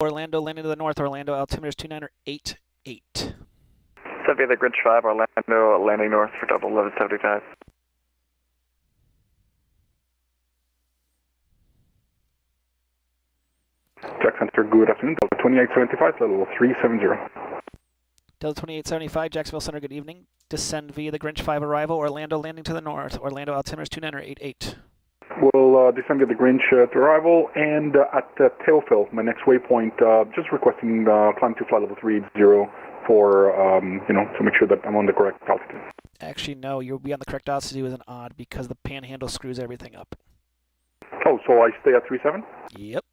Orlando landing to the north. Orlando altimeter is 2988. Cynthia, the Grinch 5, Orlando landing north for double 1175. Jack Center, good afternoon. Delta 2875, level 370. Delta 2875, Jacksonville Center, good evening. Descend via the Grinch 5 arrival. Orlando landing to the north. Orlando altimeter is 2988. We'll descend via the Grinch to arrival, and at Tailfill, my next waypoint, just requesting climb to flight level 30 for, to make sure that I'm on the correct altitude. Actually, no, you'll be on the correct altitude with an odd because the panhandle screws everything up. Oh, so I stay at 37? Yep.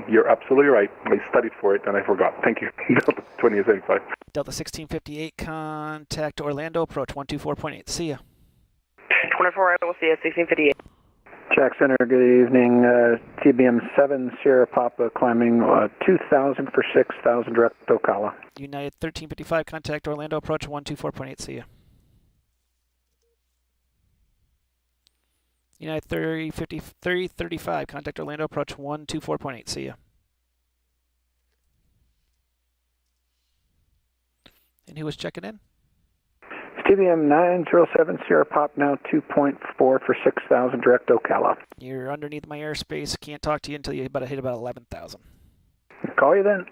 You're absolutely right. I studied for it and I forgot. Thank you. Delta 2875. Delta 1658, contact Orlando, approach 124.8. See ya. 24 right, we'll see you at 1658. Jack Center, good evening. TBM 7 Sierra Papa climbing 2,000 for 6,000 direct Ocala. United 1355, contact Orlando, approach 124.8. See ya. United 3035, contact Orlando, approach 124.8. See ya. And who was checking in? TBM 907 Sierra Pop now 2.4 for 6,000 direct Ocala. You're underneath my airspace. Can't talk to you until you hit about 11,000. Call you then.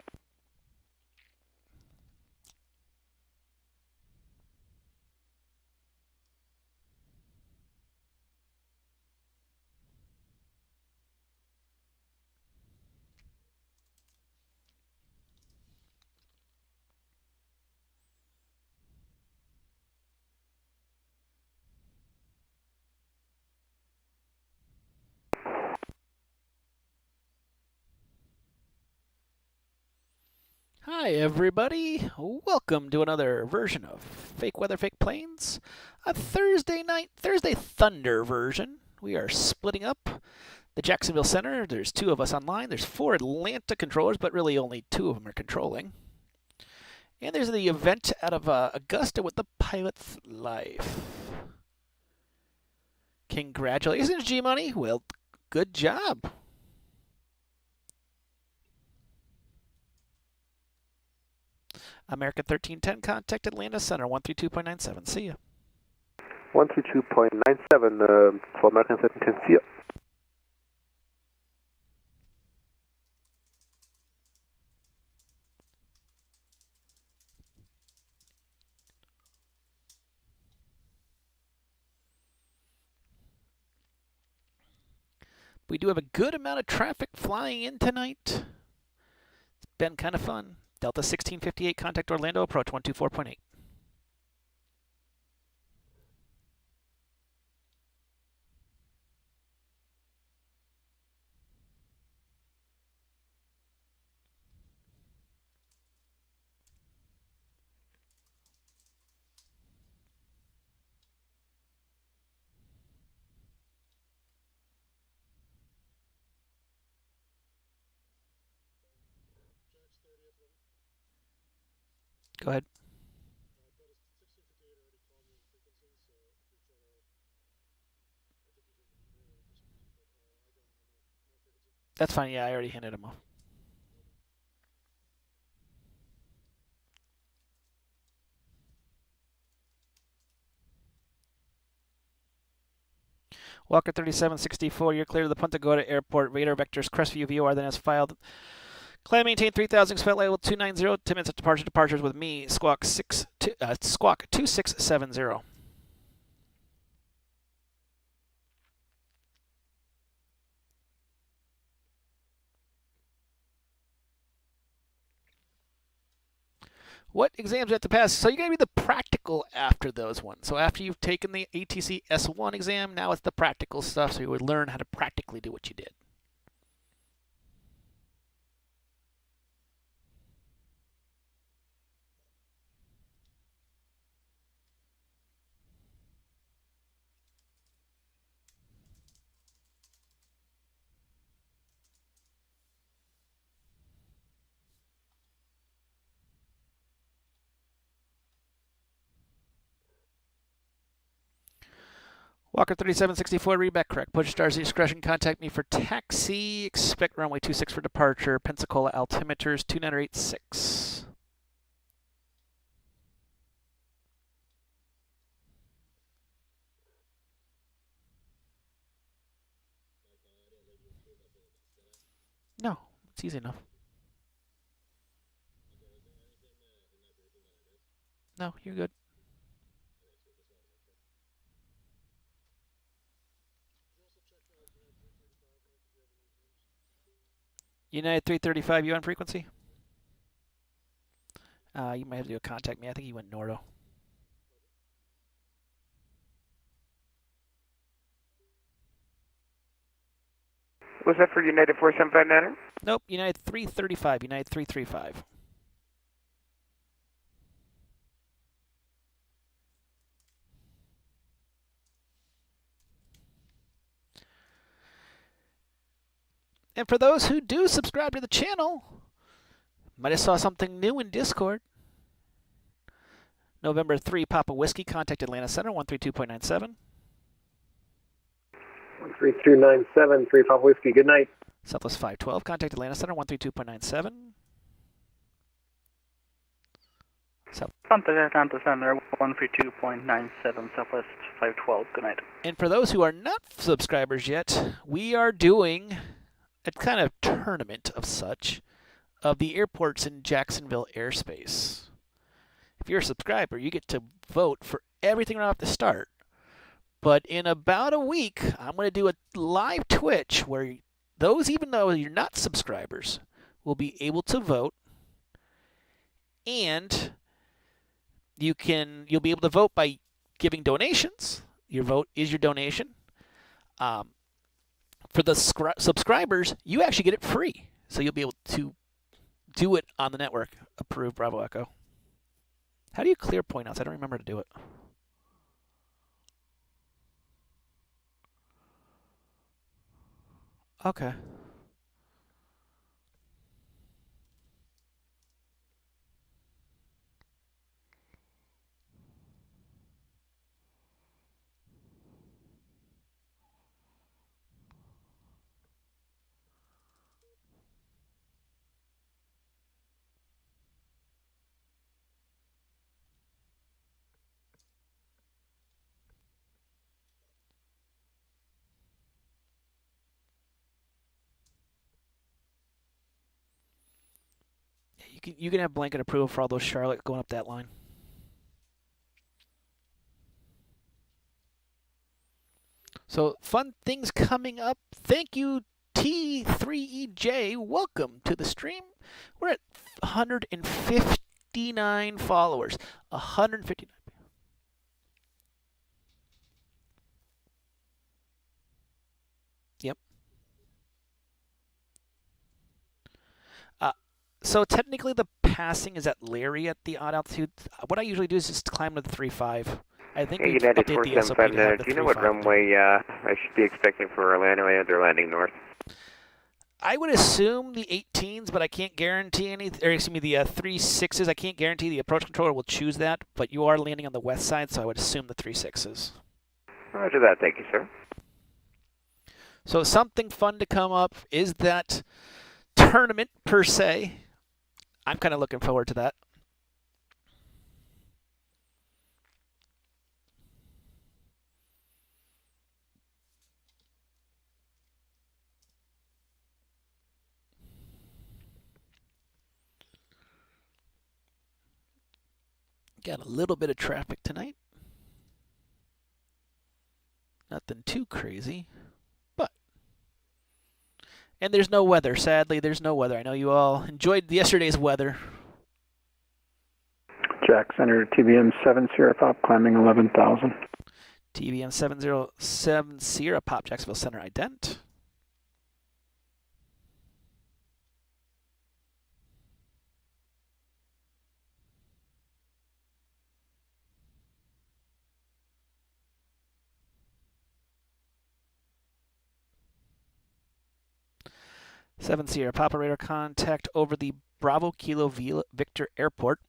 Hi everybody, welcome to another version of Fake Weather, Fake Planes, a Thursday Thunder version. We are splitting up the Jacksonville Center. There's 2 of us online. There's 4 Atlanta controllers, but really only 2 of them are controlling. And there's the event out of Augusta with the pilot's life. Congratulations, G-Money. Well, good job. American 1310, contact Atlanta Center, 132.97. See ya. 132.97 for American 1310. See ya. We do have a good amount of traffic flying in tonight. It's been kind of fun. Delta 1658, contact Orlando, approach 124.8. Go ahead. That's fine. Yeah, I already handed him off. Walker 3764, you're clear to the Punta Gorda Airport. Radar vectors Crestview VOR then has filed. Climb maintain 3000, flight level 290, 10 minutes of departures with me, Squawk 2670. What exams do you have to pass? So you're going to be the practical after those ones. So after you've taken the ATC S1 exam, now it's the practical stuff, so you would learn how to practically do what you did. Walker 3764, read back correct. Push stars discretion. Contact me for taxi. Expect runway 26 for departure. Pensacola altimeters 2986. No, it's easy enough. No, you're good. United 335 UN frequency. You might have to do a contact me. I think you went Nordo. Was that for United 4759? Nope, United 335. United 335. And for those who do subscribe to the channel, might have saw something new in Discord. November 3, Papa Whiskey, contact Atlanta Center, 132.97. 13297, 3 Papa Whiskey, good night. Southwest 512, contact Atlanta Center, 132.97. Contact Atlanta Center, 132.97, Southwest 512, good night. And for those who are not subscribers yet, we are doing a kind of tournament of such of the airports in Jacksonville airspace. If you're a subscriber, you get to vote for everything right off the start. But in about a week, I'm going to do a live Twitch where those, even though you're not subscribers, will be able to vote. And you'll be able to vote by giving donations. Your vote is your donation. For the subscribers, you actually get it free. So you'll be able to do it on the network. Approved, Bravo Echo. How do you clear point outs? I don't remember to do it. Okay. You can have blanket approval for all those Charlotte going up that line. So fun things coming up. Thank you, T3EJ. Welcome to the stream. We're at 159 followers. 159. Yep. So technically the passing is at Larry at the odd altitude. What I usually do is just climb to the 3.5. I think we United update the SOP to have 475, the do you know what 3.5. runway I should be expecting for Orlando and they're landing north? I would assume the 18s, but I can't guarantee anything. Or excuse me, the 36s. I can't guarantee the approach controller will choose that, but you are landing on the west side, so I would assume the 36s. Roger that, thank you, sir. So something fun to come up is that tournament per se. I'm kind of looking forward to that. Got a little bit of traffic tonight. Nothing too crazy, but. And there's no weather. Sadly, there's no weather. I know you all enjoyed yesterday's weather. Jack Center, TBM 7 Sierra Pop, climbing 11,000. TBM 707 Sierra Pop, Jacksonville Center ident. Seven Sierra Pop radar contact over the Bravo Kilo Victor Airport.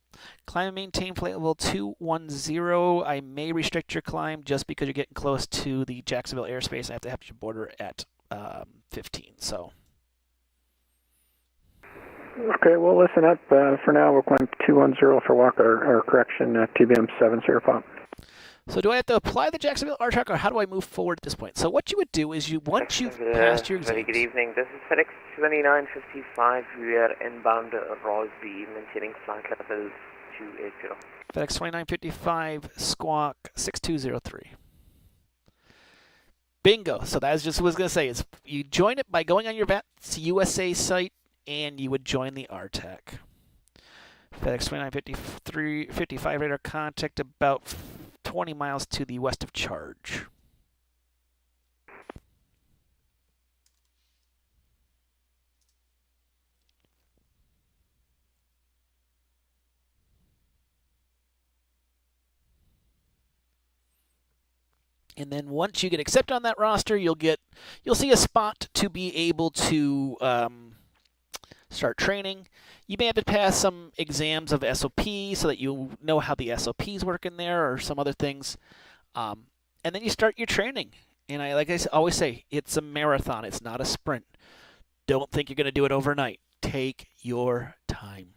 Climb and maintain flight level 210. I may restrict your climb just because you're getting close to the Jacksonville airspace. I have to have your border at 15. So. Okay, we'll listen up. For now, we'll climb 210 for walk, or correction, TBM 7 Sierra Pop. So do I have to apply the Jacksonville RTRAC, or how do I move forward at this point? So what you would do is once you've passed your exams. Very good evening. This is FedEx 2955. We are inbound Rosby, maintaining flight level 280. FedEx 2955, squawk 6203. Bingo. So that's just what I was going to say. Is you join it by going on your VATS USA site, and you would join the RTAC. FedEx 2955 radar contact about 20 miles to the west of Charge. And then once you get accepted on that roster, you'll see a spot to be able to start training. You may have to pass some exams of SOP so that you know how the SOPs work in there, or some other things. And then you start your training. And like I always say, it's a marathon. It's not a sprint. Don't think you're going to do it overnight. Take your time.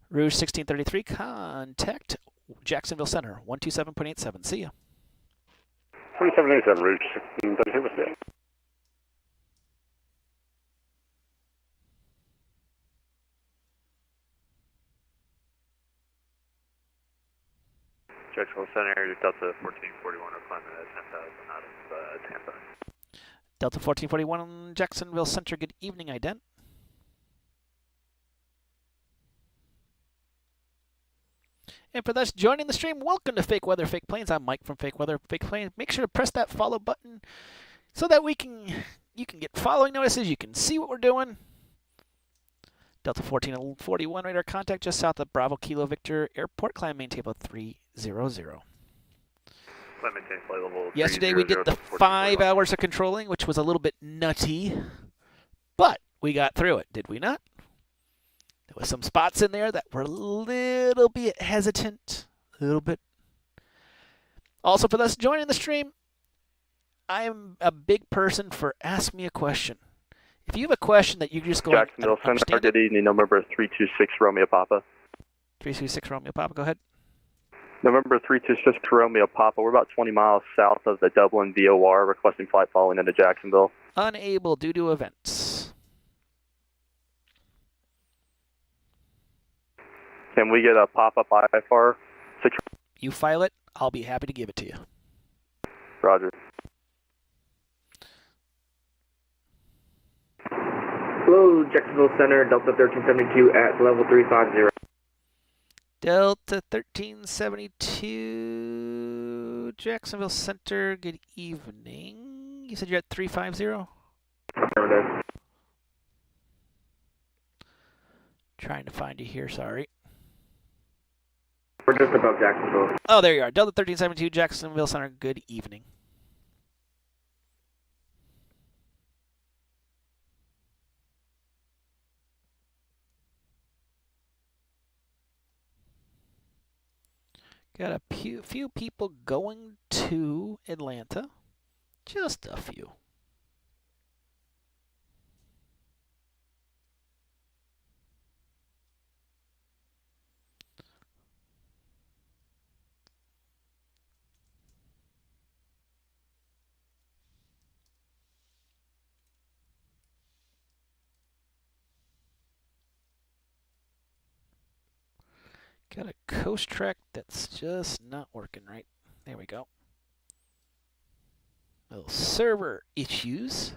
Rouge 1633, contact Jacksonville Center, 127.87. See ya. 2787, Rouge 1633, what's that? Jacksonville Center, Delta 1441, we're climbing at 10,000 out of Tampa. Delta 1441, Jacksonville Center, good evening, ident. And for those joining the stream, welcome to Fake Weather, Fake Planes. I'm Mike from Fake Weather, Fake Planes. Make sure to press that follow button so that you can get following notices. You can see what we're doing. Delta 1441 radar contact just south of Bravo Kilo Victor Airport. Climb maintain level 300. Climb maintain flight level Yesterday we did the 5 hours of controlling, which was a little bit nutty, but we got through it, did we not? There was some spots in there that were a little bit hesitant, a little bit. Also, for those joining the stream, I am a big person for ask me a question. If you have a question that you just go Jacksonville Center, good evening, November 326 Romeo Papa. 326 Romeo Papa, go ahead. November 326 Romeo Papa, we're about 20 miles south of the Dublin VOR, requesting flight following into Jacksonville. Unable due to events. Can we get a pop-up IFR? You file it, I'll be happy to give it to you. Roger. Hello, Jacksonville Center, Delta 1372 at level 350. Delta 1372, Jacksonville Center, good evening. You said you're at 350? Trying to find you here, sorry. We're just above Jacksonville. Oh, there you are. Delta 1372, Jacksonville Center, good evening. Got a few people going to Atlanta. Just a few. Got a coast track that's just not working right. There we go. Little server issues.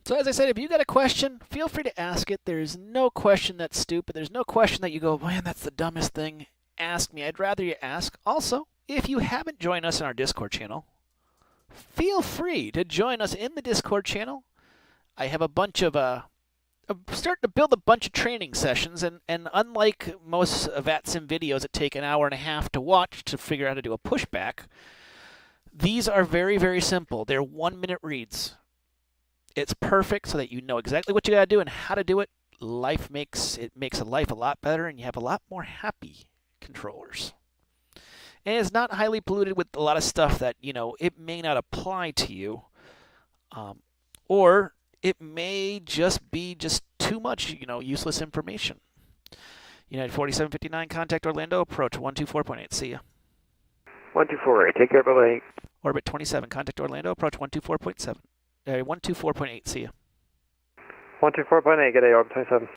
So as I said, if you got a question, feel free to ask it. There's no question that's stupid. There's no question that you go, man, that's the dumbest thing. Ask me. I'd rather you ask. Also, if you haven't joined us in our Discord channel, feel free to join us in the Discord channel. I have a bunch of I'm starting to build a bunch of training sessions, and unlike most VATSIM videos that take an hour and a half to watch to figure out how to do a pushback, these are very, very simple. They're 1-minute reads. It's perfect so that you know exactly what you got to do and how to do it. It makes life a lot better, and you have a lot more happy controllers. And it's not highly polluted with a lot of stuff that, it may not apply to you. Or it may just be too much, useless information. United 4759, contact Orlando, approach 124.8. See ya. 124, take care, bye-bye. Orbit 27, contact Orlando, approach 124.7. 124.8, see ya. 124.8, good day, Orbit 27.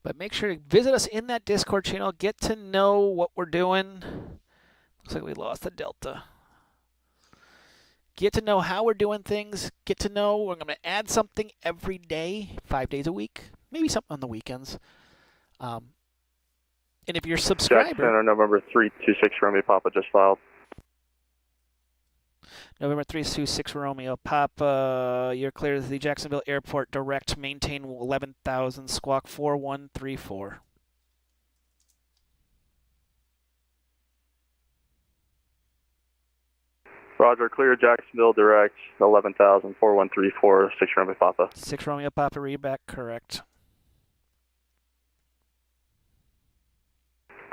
But make sure to visit us in that Discord channel. Get to know what we're doing. Looks like we lost the Delta. Get to know how we're doing things. Get to know we're going to add something every day, 5 days a week. Maybe something on the weekends. And if you're a subscriber... Jackson Center, November 326, Romeo Papa just filed. November 326 Romeo Papa, you're clear to the Jacksonville Airport direct, maintain 11,000, squawk 4134. Roger, clear Jacksonville direct, 11,000, 4134, 6 Romeo Papa. 6 Romeo Papa, read back correct.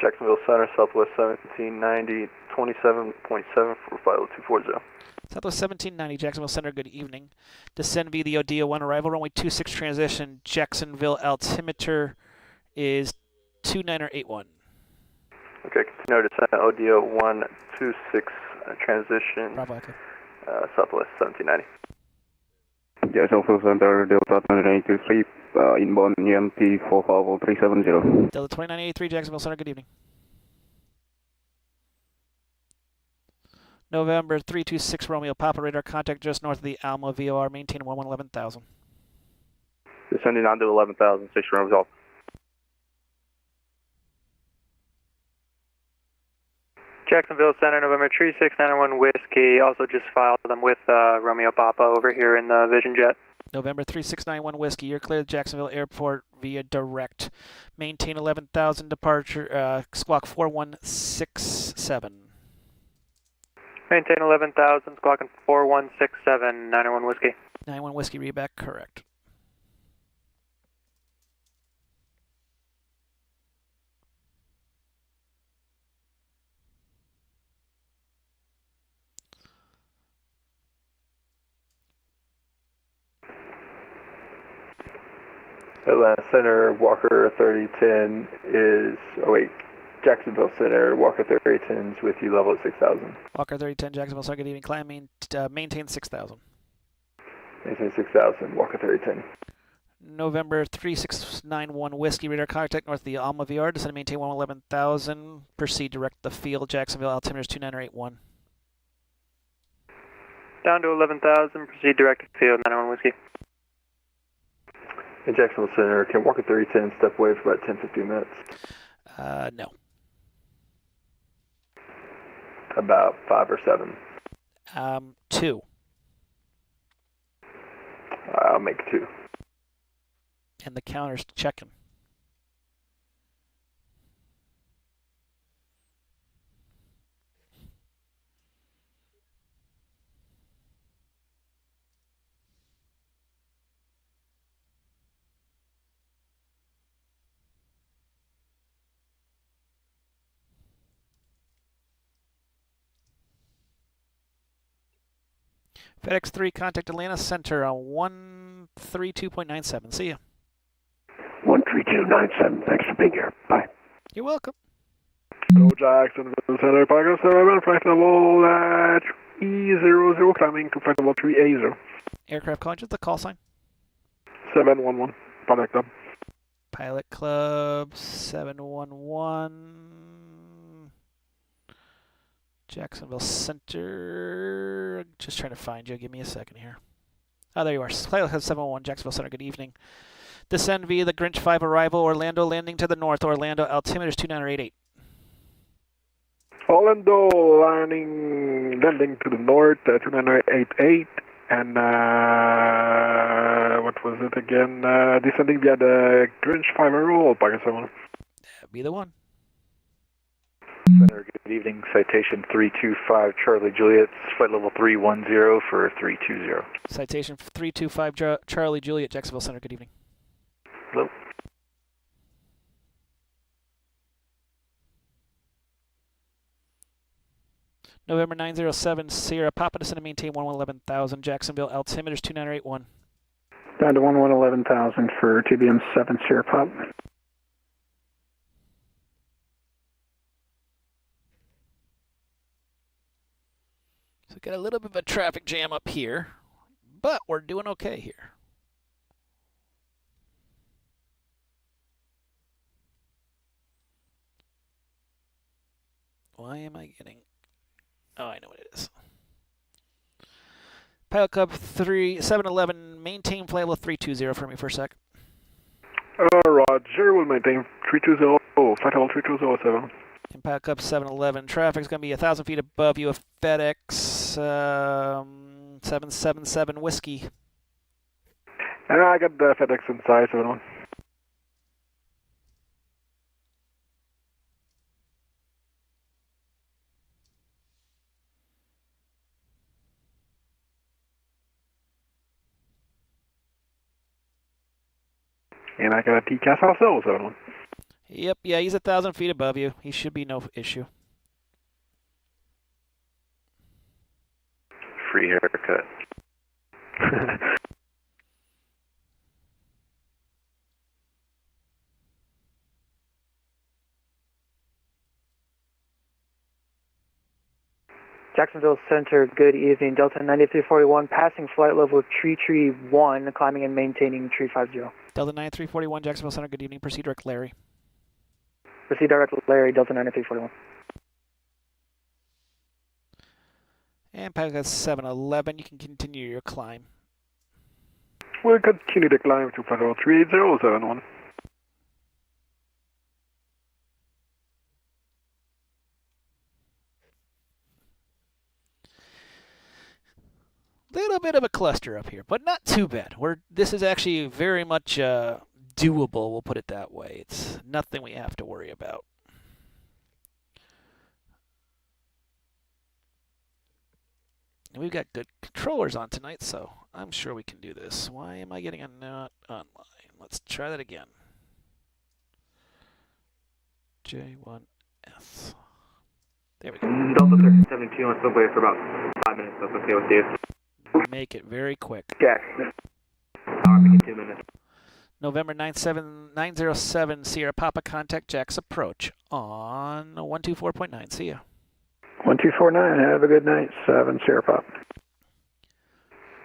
Jacksonville Center, Southwest 1790, 27.7 for 50240. Southwest 1790, Jacksonville Center, good evening. Descend via the Odia 1 arrival, runway 26 transition, Jacksonville altimeter is 2981. Okay, continue to descend Odia 126 transition, Bravo, okay. Southwest 1790. Jacksonville Center, Delta 2983, inbound EMT 45370. Delta 2983, Jacksonville Center, good evening. November 326 Romeo Papa, radar contact just north of the Alma VOR, maintain 11,000. Descending on to 11,000, 6 Romeo Papa. Jacksonville Center, November 3691 Whiskey, also just filed them with Romeo Papa over here in the Vision Jet. November 3691 Whiskey, you're clear to Jacksonville Airport via direct. Maintain 11,000, departure, squawk 4167. Maintain 11,000, squawking 4167, 901 Whiskey. 91 Whiskey, read back correct. Atlanta Center, Walker 3010 is, Jacksonville Center, Walker 3010 is with you, level at 6,000. Walker 3010, Jacksonville Center, good evening. Climb, maintain 6,000. Maintain 6,000, Walker 3010. November 3691 Whiskey, radar contact north of the Alma VR, descend and maintain 11,000. Proceed direct the field, Jacksonville altimeter is 2981. Down to 11,000, proceed direct to field, 901 Whiskey. In Jacksonville Center, can Walker 3010 step away for about 10-15 minutes? No. About 5 or 7. 2. I'll make 2. And the counter's checking. FedEx 3, contact Atlanta Center on 32.97. See ya. 13297. Thanks for being here. Bye. You're welcome. Hello, Jacksonville Center, Pago 7, flight level E00, climbing to flight level 3A0. Aircraft calling, just the call sign. 711, contact them. Pilot Club 711. Jacksonville Center. Just trying to find you. Give me a second here. Oh, there you are. Pilot Club 711, Jacksonville Center. Good evening. Descend via the Grinch 5 arrival. Orlando landing to the north. Orlando altimeter is 2988. Orlando landing to the north, 2988, and what was it again? Descending via the Grinch 5 roll, Pago 7. That'd be the one. Center, good evening. Citation 325 Charlie Juliet, flight level 310 for 320. Citation 325 Charlie Juliet, Jacksonville Center. Good evening. Hello. November 907 Sierra Papa descend and maintain 111000. Jacksonville altimeter is 2981. Down to 111000 for TBM 7 Sierra Pop. So we got a little bit of a traffic jam up here, but we're doing okay here. Why am I getting... Oh, I know what it is. Pilot Club 711, maintain flight level 320 for me for a sec. Roger, we'll maintain 320, flight level 3207. And Pilot Club 711, traffic's going to be 1,000 feet above you, a FedEx 777 Whiskey. I got the FedEx inside, 71. And I got a TCAS also, 71. Yep, yeah, he's 1,000 feet above you. He should be no issue. Free haircut. Jacksonville Center, good evening. Delta 9341, passing flight level Tree 1, climbing and maintaining Tree 50. Delta 9341, Jacksonville Center, good evening. Proceed direct Larry. Proceed direct Larry, Delta 9341. And Pilot Club 711, you can continue your climb. We'll continue to climb to flight level 380, 71. Little bit of a cluster up here, but not too bad. This is actually very much doable, we'll put it that way. It's nothing we have to worry about. And we've got good controllers on tonight, so I'm sure we can do this. Why am I getting a not online? Let's try that again. J1S. There we go. Delta 1372 on subway for about 5 minutes. That's okay with you. Make it very quick. Jack. Hour, making 2 minutes. November 907 Sierra Papa, contact Jack's approach on 124.9. See ya. 1249, have a good night. 7 Sierra Pop.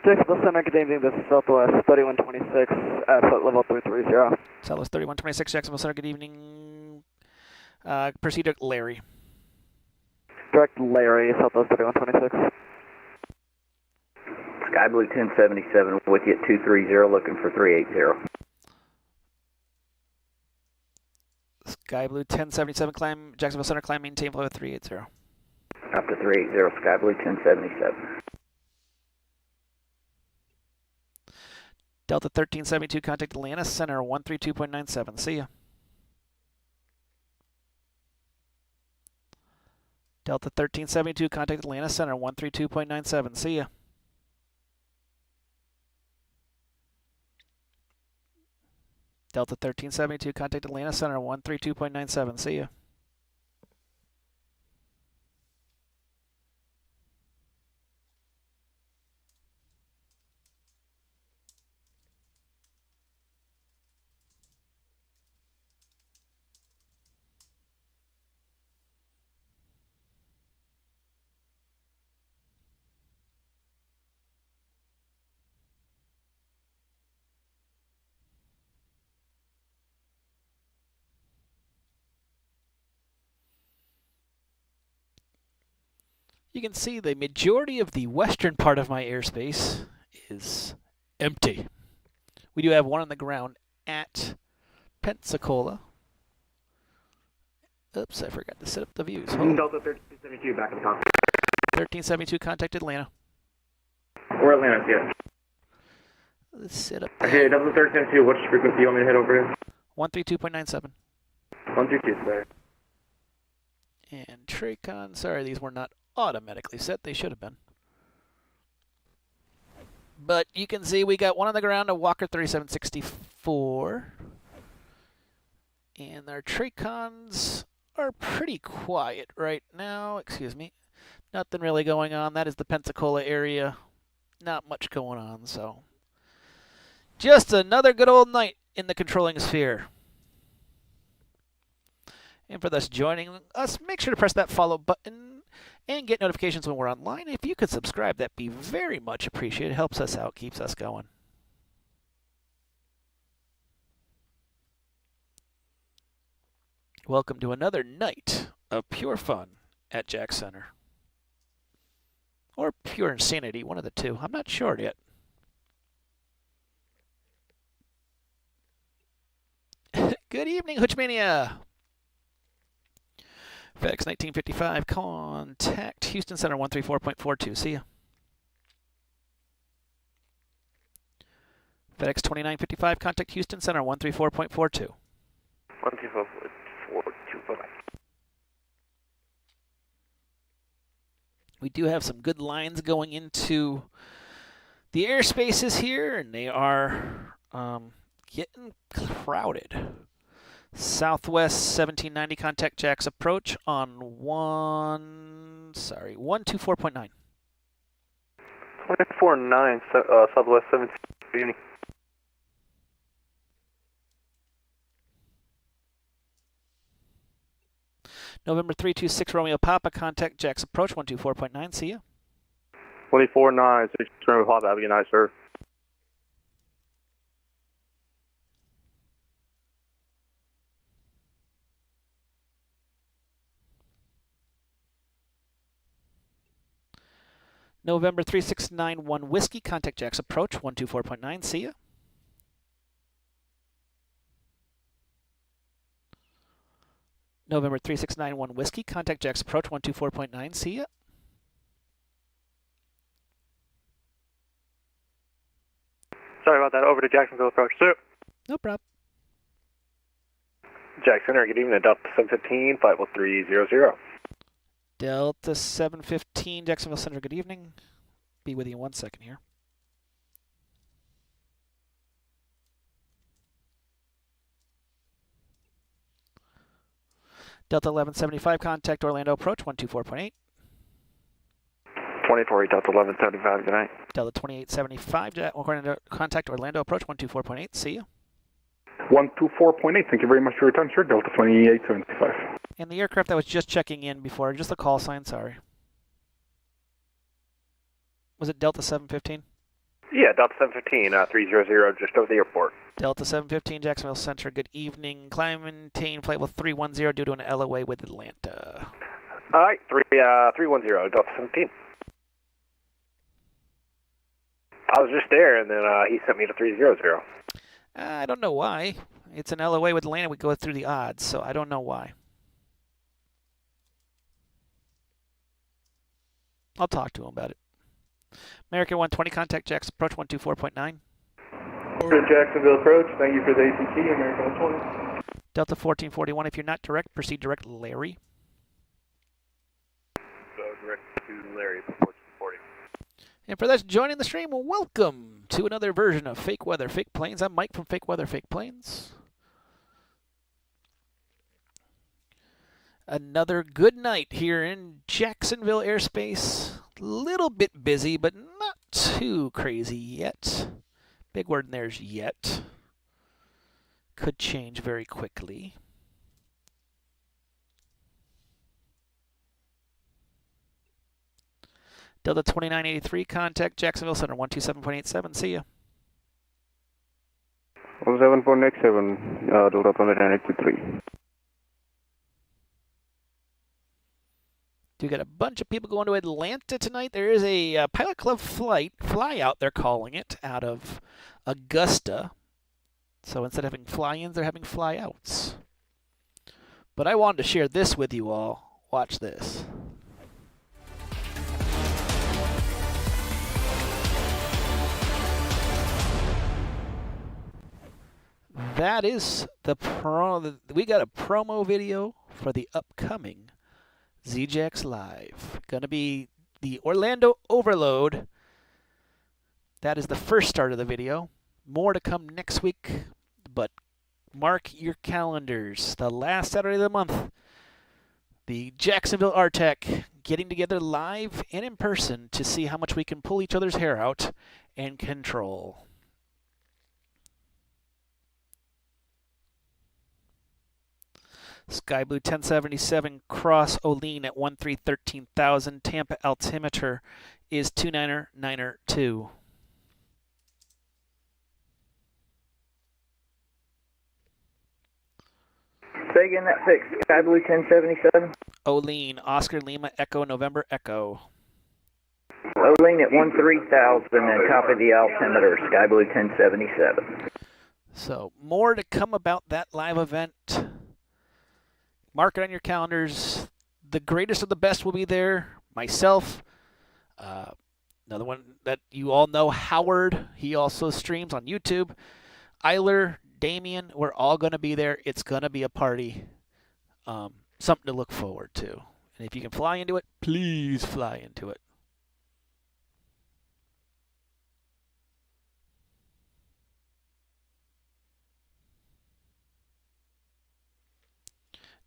Jacksonville Center, good evening. This is Southwest 3126 at flight level 330. Southwest 3126 Jacksonville Center, good evening. Proceed to Larry. Direct Larry, Southwest 3126. Sky Blue 1077 with you at 230, looking for 380. Sky Blue 1077, climb, Jacksonville Center, climb, maintain flight 380. Up to 380, Sky Blue 1077. Delta 1372, contact Atlanta Center 132.97. See ya. Delta 1372, contact Atlanta Center 132.97. See ya. Delta 1372, contact Atlanta Center 132.97. See ya. You can see the majority of the western part of my airspace is empty. We do have one on the ground at Pensacola. Oops, I forgot to set up the views. Hold. Delta 1372 back in the cockpit. 1372, contact Atlanta. We're Atlanta, yeah. Let's set up. Okay, Delta 1372, which frequency you want me to hit over here? 132.97. 132, sorry. And Tracon, sorry, these were not automatically set. They should have been. But you can see we got one on the ground, a Walker 3764. And our Tracons are pretty quiet right now. Excuse me. Nothing really going on. That is the Pensacola area. Not much going on, so. Just another good old night in the controlling sphere. And for those joining us, make sure to press that follow button and get notifications when we're online. If you could subscribe, that'd be very much appreciated. It helps us out, keeps us going. Welcome to another night of pure fun at Jack Center. Or pure insanity, one of the two. I'm not sure yet. Good evening, Hoochmania. FedEx 1955, contact Houston Center 134.42. See ya. FedEx 2955, contact Houston Center 134.42. 134.42, bye-bye. We do have some good lines going into the airspaces here, and they are getting crowded. Southwest 1790, contact Jack's approach on 124.9. 24.9, Southwest 17, good evening. November 326 Romeo Papa, contact Jack's approach 124.9. See ya. 24.9, 6 Romeo Papa, have a good night, sir. November 3691 Whiskey, contact Jack's approach 124.9. See ya. November 3691 Whiskey, contact Jack's approach 124.9. See ya. Sorry about that, over to Jacksonville approach, sir. No problem. Jack Center, good evening, Delta 715, 50300. Delta 715, Jacksonville Center, good evening. Be with you in 1 second here. Delta 1175, contact Orlando approach 124.8. 24, Delta 1175, good night. Delta 2875, contact Orlando approach 124.8. See you. 124.8, thank you very much for your time, sir. Delta 2875. And the aircraft that was just checking in before, just the call sign, sorry. Was it Delta 715? Yeah, Delta 715, 300, just over the airport. Delta 715, Jacksonville Center, good evening. Climb and maintain flight level 310 due to an LOA with Atlanta. All right, 310, Delta 17. I was just there, and then he sent me to 300. I don't know why. It's an LOA with Atlanta. We go through the odds, so I don't know why. I'll talk to him about it. American 120, contact Jack's approach 124.9. Over to Jacksonville approach, thank you for the ACT, American 120. Delta 1441, if you're not direct, proceed direct, Larry. So direct to Larry for 1440. And for those joining the stream, welcome to another version of Fake Weather, Fake Planes. I'm Mike from Fake Weather, Fake Planes. Another good night here in Jacksonville airspace. Little bit busy, but not too crazy yet. Big word in there's yet. Could change very quickly. Delta 2983, contact Jacksonville Center 127.87. See ya. 174.7, Delta 2983. We got a bunch of people going to Atlanta tonight. There is a Pilot Club fly out, they're calling it, out of Augusta. So instead of having fly-ins, they're having fly-outs. But I wanted to share this with you all. Watch this. That is the we got a promo video for the upcoming ZJAX Live. Gonna be the Orlando Overload. That is the first start of the video. More to come next week, but mark your calendars. The last Saturday of the month, the Jacksonville RTEC getting together live and in person to see how much we can pull each other's hair out and control. Sky Blue 1077 cross Olean at 1313,000. Tampa altimeter is 29992. Say again that fix, Sky Blue 1077. Olean, Oscar Lima Echo November Echo. Olean at 13,000 and copy the altimeter, Sky Blue 1077. So more to come about that live event. Mark it on your calendars. The greatest of the best will be there. Myself, another one that you all know, Howard. He also streams on YouTube. Eiler, Damien, we're all going to be there. It's going to be a party. Something to look forward to. And if you can fly into it, please fly into it.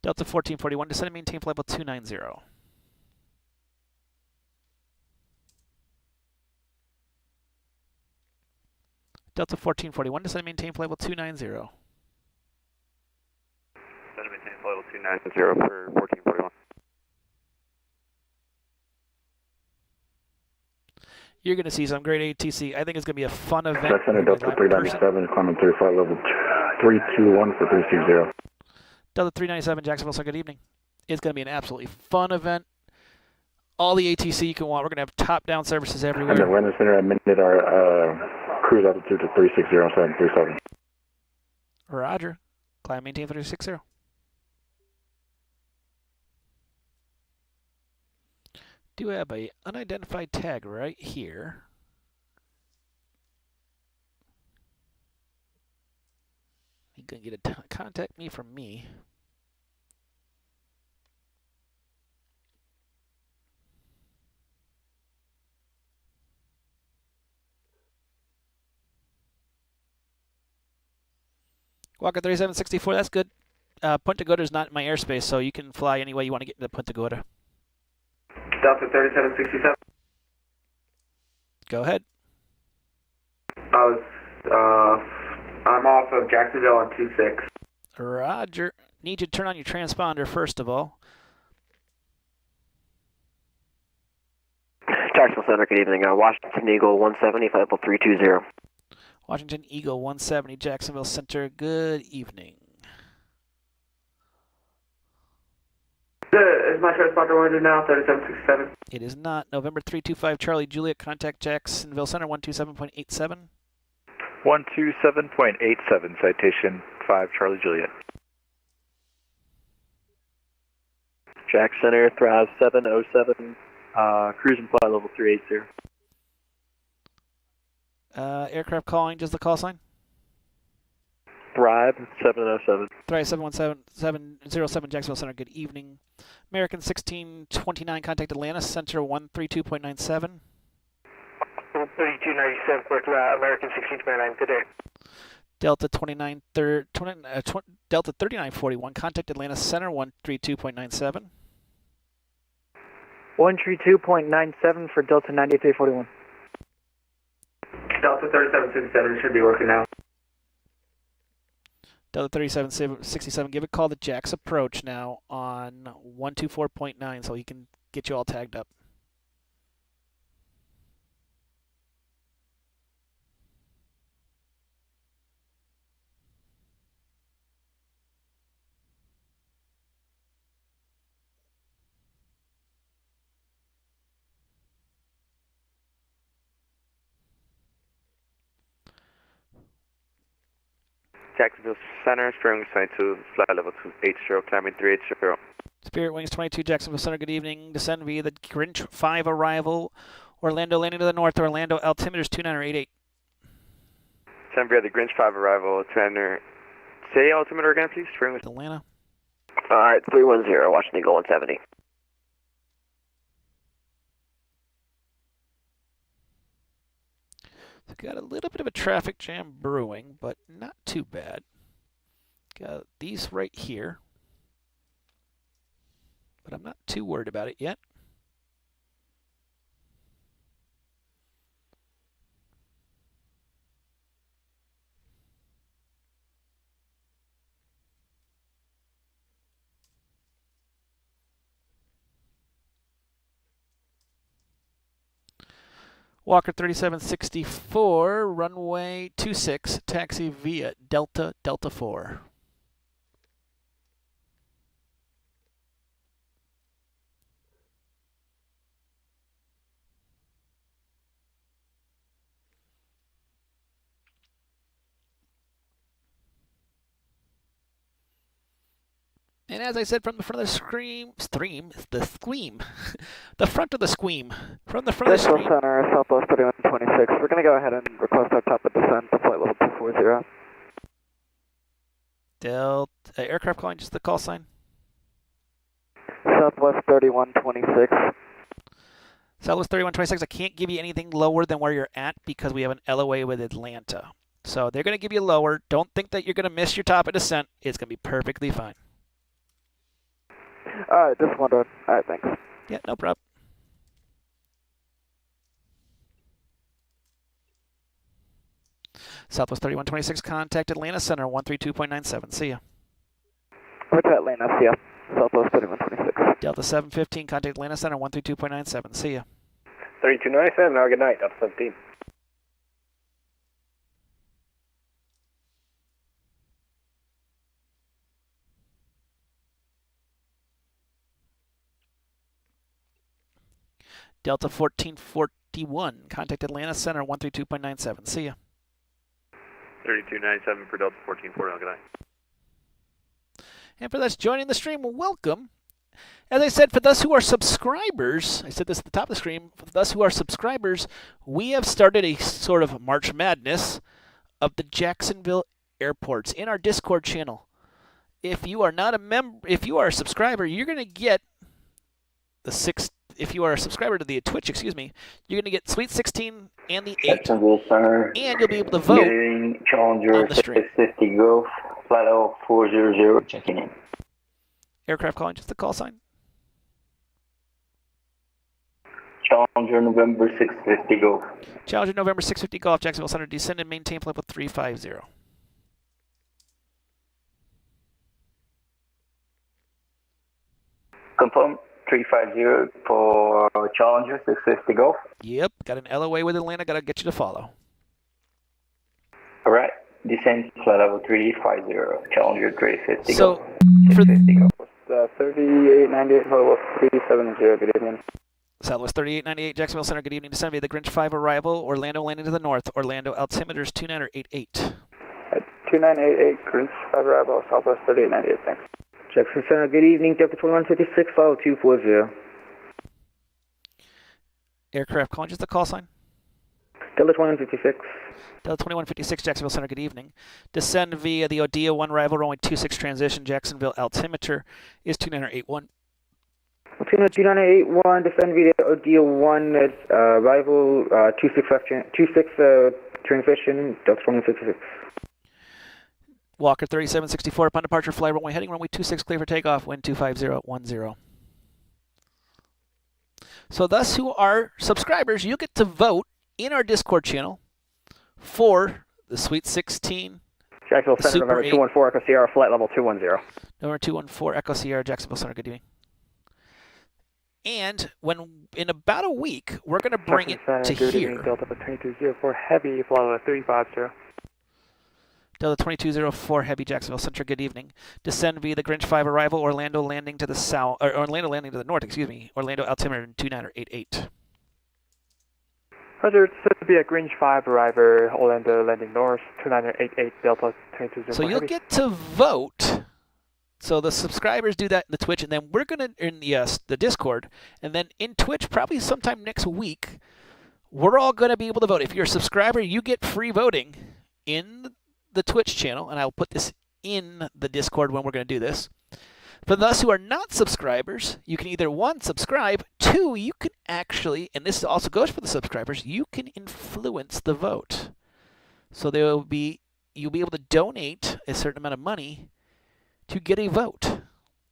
Delta 1441, descend and maintain flight level 290. Delta 1441, descend and maintain flight level 290. Descend and maintain flight level 290 for 1441. You're going to see some great ATC. I think it's going to be a fun event. Center Delta 397, climbing through flight level 321 for 360. Delta 397, Jacksonville, so good evening. It's going to be an absolutely fun event. All the ATC you can want. We're going to have top-down services everywhere. And the Atlanta Center admitted our cruise altitude to 360.737. Roger. Climb maintain 360. Do have a unidentified tag right here. You're going to get a contact me from me. Walker 3764, that's good. Punta Gorda is not in my airspace, so you can fly any way you want to get into Punta Gorda. Delta 3767. Go ahead. I'm off of Jacksonville on 26. Roger. Need you to turn on your transponder first of all. Jacksonville Center, good evening. Washington Eagle 170, flight level 320. Washington Eagle 170, Jacksonville Center, good evening. Is my transponder ordered now, 3767? It is not. November 325, Charlie Juliet, contact Jacksonville Center, 127.87. 127.87, citation 5, Charlie Juliet. Jack Center, Thrive 707, cruising flight level 380. Aircraft calling, just the call sign? Thrive 707. Thrive 707, Jacksonville Center, good evening. American 1629, contact Atlanta Center, 132.97. 3297 for American 1629 today. Delta 3941, contact Atlanta Center, 132.97. 132.97 for Delta 9341. Delta 3767 should be working now. Delta 3767, give a call to Jack's approach now on 124.9 so he can get you all tagged up. Jacksonville Center, Spirit Wings 22, flight level 280, climbing 380. Spirit Wings 22, Jacksonville Center, good evening. Descend via the Grinch 5 arrival. Orlando landing to the north. Orlando altimeters 2988. Descend via the Grinch 5 arrival, 200. Say altimeter again, please. Spirit Wings. Atlanta. Alright, 310, Washington Eagle 170. So got a little bit of a traffic jam brewing, but not too bad. Got these right here, but I'm not too worried about it yet. Walker 3764, runway 26, taxi via Delta 4. And as I said from the front of the the front of the scream, from the front of the Jacksonville scream. Center, Southwest 3126. We're going to go ahead and request our top of descent to flight level 240. Delta aircraft calling, just the call sign. Southwest 3126. Southwest 3126. I can't give you anything lower than where you're at because we have an LOA with Atlanta. So they're going to give you lower. Don't think that you're going to miss your top of descent. It's going to be perfectly fine. Alright, just wondering. Alright, thanks. Yeah, no problem. Southwest 3126, contact Atlanta Center, 132.97. See ya. Roger Atlanta, see ya. Southwest 3126. Delta 715, contact Atlanta Center, 132.97. See ya. 3297, have a good night, Delta 17. Delta 1441, contact Atlanta Center, 132.97. See ya. 3297 for Delta 1440, good night. And for those joining the stream, welcome. As I said, for those who are subscribers, I said this at the top of the stream, for those who are subscribers, we have started a sort of March Madness of the Jacksonville airports in our Discord channel. If you are not a member, if you are a subscriber, you're going to get the if you are a subscriber to the Twitch, excuse me, you're going to get Suite 16 and the 8. Jacksonville Center. And you'll be able to vote Getting Challenger on the stream. 650 Gulf, flight level 400, checking in. Aircraft calling, just the call sign. Challenger November 650 Gulf. Challenger November 650 Golf, Jacksonville Center, descend and maintain flight level 350. Confirm 350 for Challenger 650 Gulf. Yep, got an LOA with Atlanta, got to get you to follow. All right, descend flight level 350, Challenger 350 So, Gulf. for 650 Gulf. 3898, flight level 370, good evening. Southwest 3898, Jacksonville Center, good evening. Descend via the Grinch 5 arrival, Orlando landing to the north, Orlando altimeters 2988. 2988, Grinch 5 arrival, Southwest 3898, thanks. Jackson Center, good evening, Delta 2156, follow 240. Aircraft calling, just the call sign. Delta 2156. Delta 2156, Jacksonville Center, good evening. Descend via the Odia 1 arrival, runway 26 transition, Jacksonville altimeter is 2981. 2981, descend via Odia 1, arrival 26 transition, Delta 2156. Walker 3764, upon departure, fly runway heading runway 26, clear for takeoff, wind 25010. So thus who are subscribers, you get to vote in our Discord channel for the Suite 16. Jacksonville Center, Super November 8. 214, Echo Sierra, flight level 210. Number 214, Echo Sierra, Jacksonville Center, good evening. And when in about a week, we're going to bring it to here. Delta 2204 Heavy, flight level 350. Delta 2204 Heavy, Jacksonville Center, good evening. Descend via the Grinch 5 arrival, Orlando landing to the south, or Orlando landing to the north, excuse me. Orlando altimeter 2988. Roger, it's to be a Grinch 5 arriver, Orlando landing north, 2988, Delta So you'll get to vote. So the subscribers do that in the Twitch, and then we're gonna in the Discord, and then in Twitch probably sometime next week, we're all gonna be able to vote. If you're a subscriber, you get free voting in the Twitch channel, and I'll put this in the Discord when we're gonna do this. For those who are not subscribers, you can either 1, subscribe, 2, you can actually, and this also goes for the subscribers, you can influence the vote. So you'll be able to donate a certain amount of money to get a vote.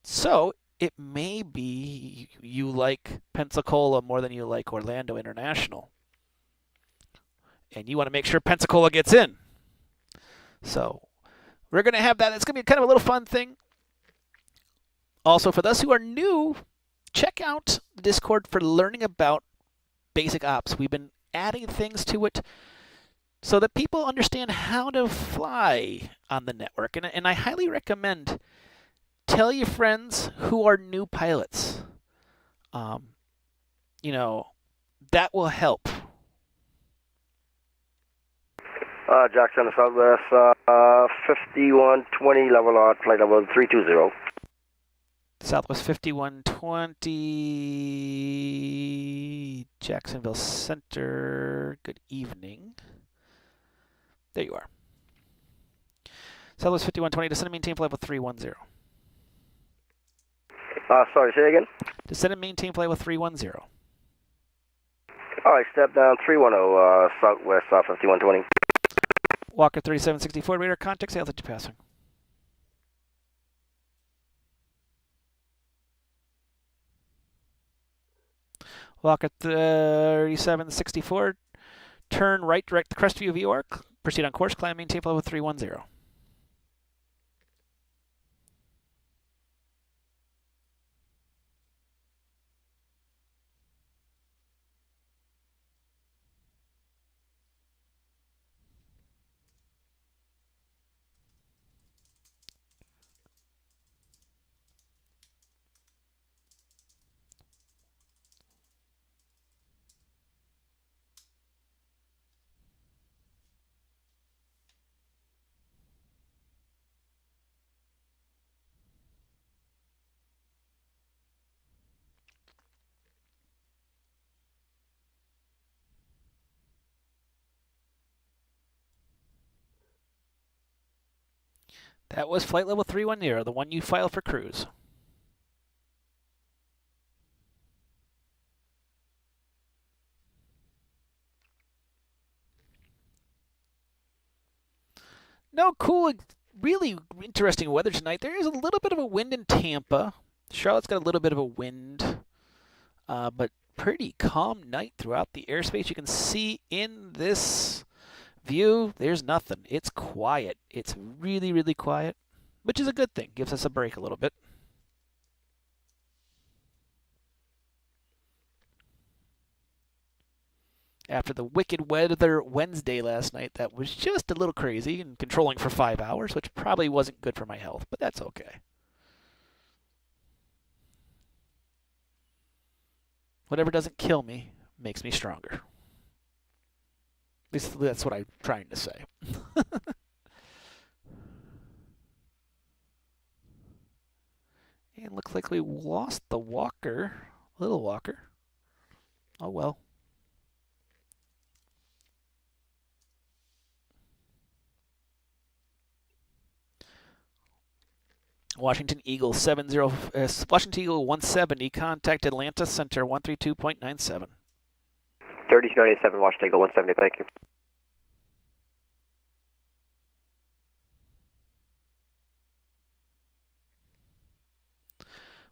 So it may be you like Pensacola more than you like Orlando International. And you want to make sure Pensacola gets in. So we're going to have that. It's going to be kind of a little fun thing. Also, for those who are new, check out the Discord for learning about basic ops. We've been adding things to it so that people understand how to fly on the network. And I highly recommend tell your friends who are new pilots. That will help. Jackson, Southwest, 5120, level out, flight level 320. Southwest 5120, Jacksonville Center. Good evening. There you are. Southwest 5120, descend and maintain flight level 310. Sorry, say again? Descend and maintain flight level 310. All right, step down 310, Southwest 5120. Walker 3764, radar contact, say altitude passing. Walker 3764, turn right, direct the Crestview VOR, proceed on course, climb, maintain flight level 310. That was flight level 310, the one you filed for cruise. No, cool, really interesting weather tonight. There is a little bit of a wind in Tampa. Charlotte's got a little bit of a wind, but pretty calm night throughout the airspace. You can see in this view, there's nothing. It's quiet. It's really, really quiet, which is a good thing. Gives us a break a little bit. After the wicked weather Wednesday last night, that was just a little crazy and controlling for 5 hours, which probably wasn't good for my health, but that's okay. Whatever doesn't kill me makes me stronger. At least that's what I'm trying to say. And looks like we lost the Walker, little Walker. Oh well. Washington Eagle 170, contact Atlanta Center 132.97. 3297, Washington Eagle 170, thank you.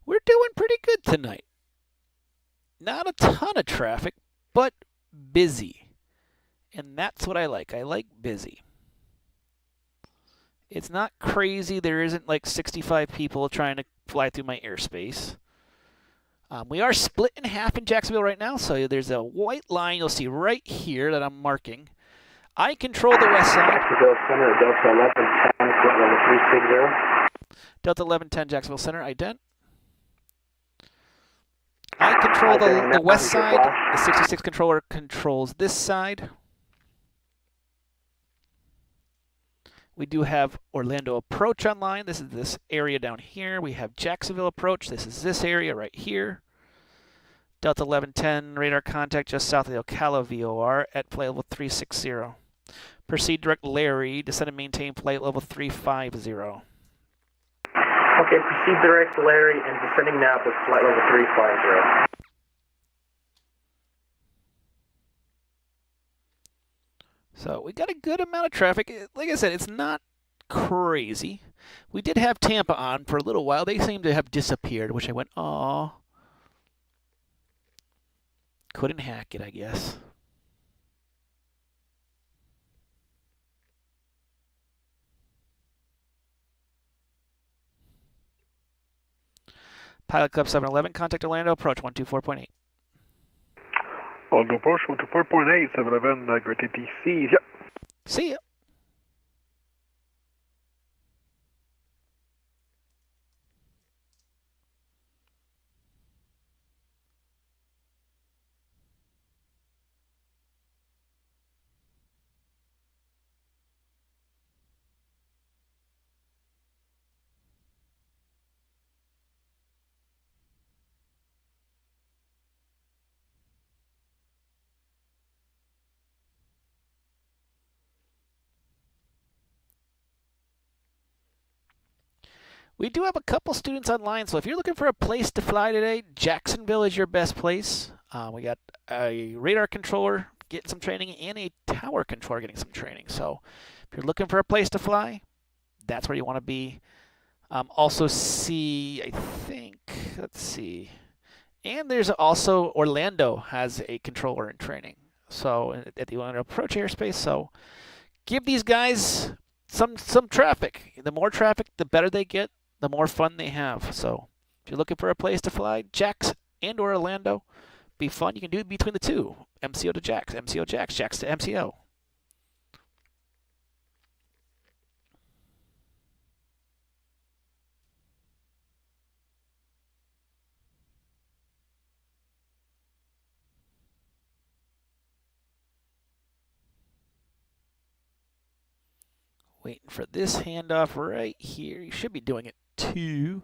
We're doing pretty good tonight. Not a ton of traffic, but busy. And that's what I like. I like busy. It's not crazy. There isn't like 65 people trying to fly through my airspace. We are split in half in Jacksonville right now, so there's a white line you'll see right here that I'm marking. I control the west side. Jacksonville Center, Delta 1110, flight level 360. Delta 1110, Jacksonville Center, ident. I control the west side. The 66 controller controls this side. We do have Orlando approach online. This is this area down here. We have Jacksonville approach. This is this area right here. Delta 1110 radar contact just south of the Ocala VOR at flight level 360. Proceed direct Larry, descend and maintain flight level 350. Okay, proceed direct Larry and descending now to flight level 350. So we got a good amount of traffic. Like I said, it's not crazy. We did have Tampa on for a little while. They seem to have disappeared, which I went, aw. Couldn't hack it, I guess. Pilot Club 711, contact Orlando, approach 124.8. Orlando approach 124.8, 711, great ATC. Yep. See ya. We do have a couple students online, so if you're looking for a place to fly today, Jacksonville is your best place. We got a radar controller getting some training and a tower controller getting some training. So if you're looking for a place to fly, that's where you want to be. Also see, I think, let's see. And there's also Orlando has a controller in training. So at the Orlando Approach airspace. So give these guys some traffic. The more traffic, the better they get, the more fun they have. So if you're looking for a place to fly, Jax and or Orlando, be fun. You can do it between the two. MCO to Jax, MCO Jax, Jax to MCO. Waiting for this handoff right here. You should be doing it too.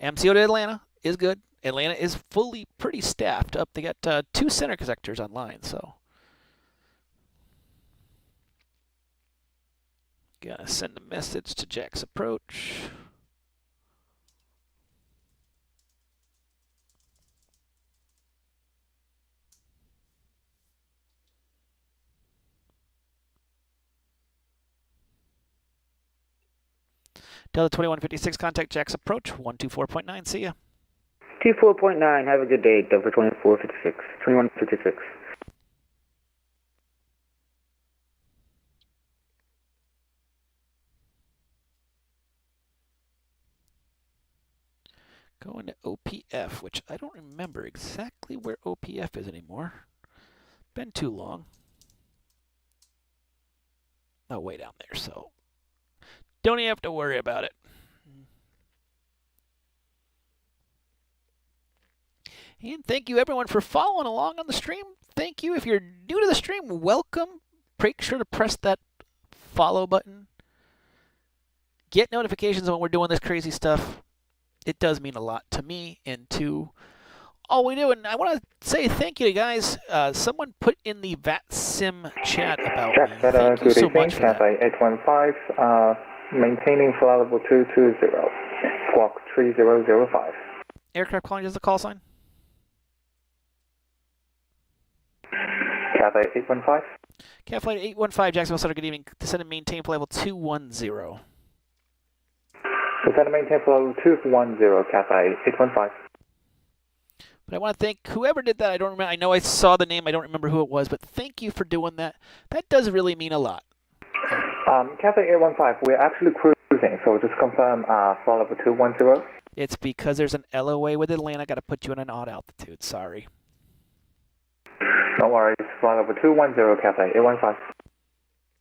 MCO to Atlanta is good. Atlanta is fully pretty staffed up. They got 2 center connectors online, so. Gotta send a message to Jack's approach. Delta 2156, contact Jack's approach, 124.9, see ya. 24.9, have a good day, Delta 2456, 2156. Going to OPF, which I don't remember exactly where OPF is anymore. Been too long. Oh, way down there, so don't even have to worry about it. And thank you, everyone, for following along on the stream. Thank you. If you're new to the stream, welcome. Make sure to press that follow button. Get notifications when we're doing this crazy stuff. It does mean a lot to me and to all we do. And I want to say thank you to guys. Someone put in the VATSIM chat about me. Thank you so much for that. Cathay 815, maintaining flight level 220, squawk 3005. Aircraft calling as a call sign. Cathay 815. Cat Flight 815, Jacksonville Center, good evening. Descend and maintain flight level 210. Descend and maintain flight level 210, Cathay 815. But I want to thank whoever did that. I don't remember. I know I saw the name. I don't remember who it was, but thank you for doing that. That does really mean a lot. Cathay 815, we're actually cruising, so just confirm flight level 210. It's because there's an LOA with Atlanta. Got to put you in an odd altitude. Sorry. No worries. Flight level 210, Cathay 815.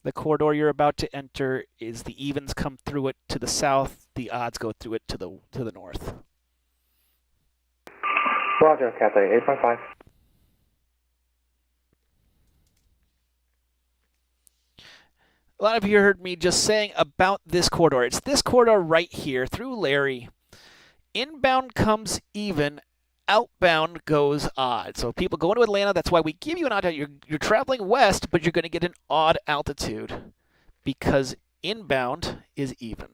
The corridor you're about to enter is the evens come through it to the south. The odds go through it to the north. Roger, Cathay 815. A lot of you heard me just saying about this corridor. It's this corridor right here through Larry. Inbound comes even, outbound goes odd. So people go into Atlanta, that's why we give you an odd altitude. You're traveling west, but you're going to get an odd altitude because inbound is even.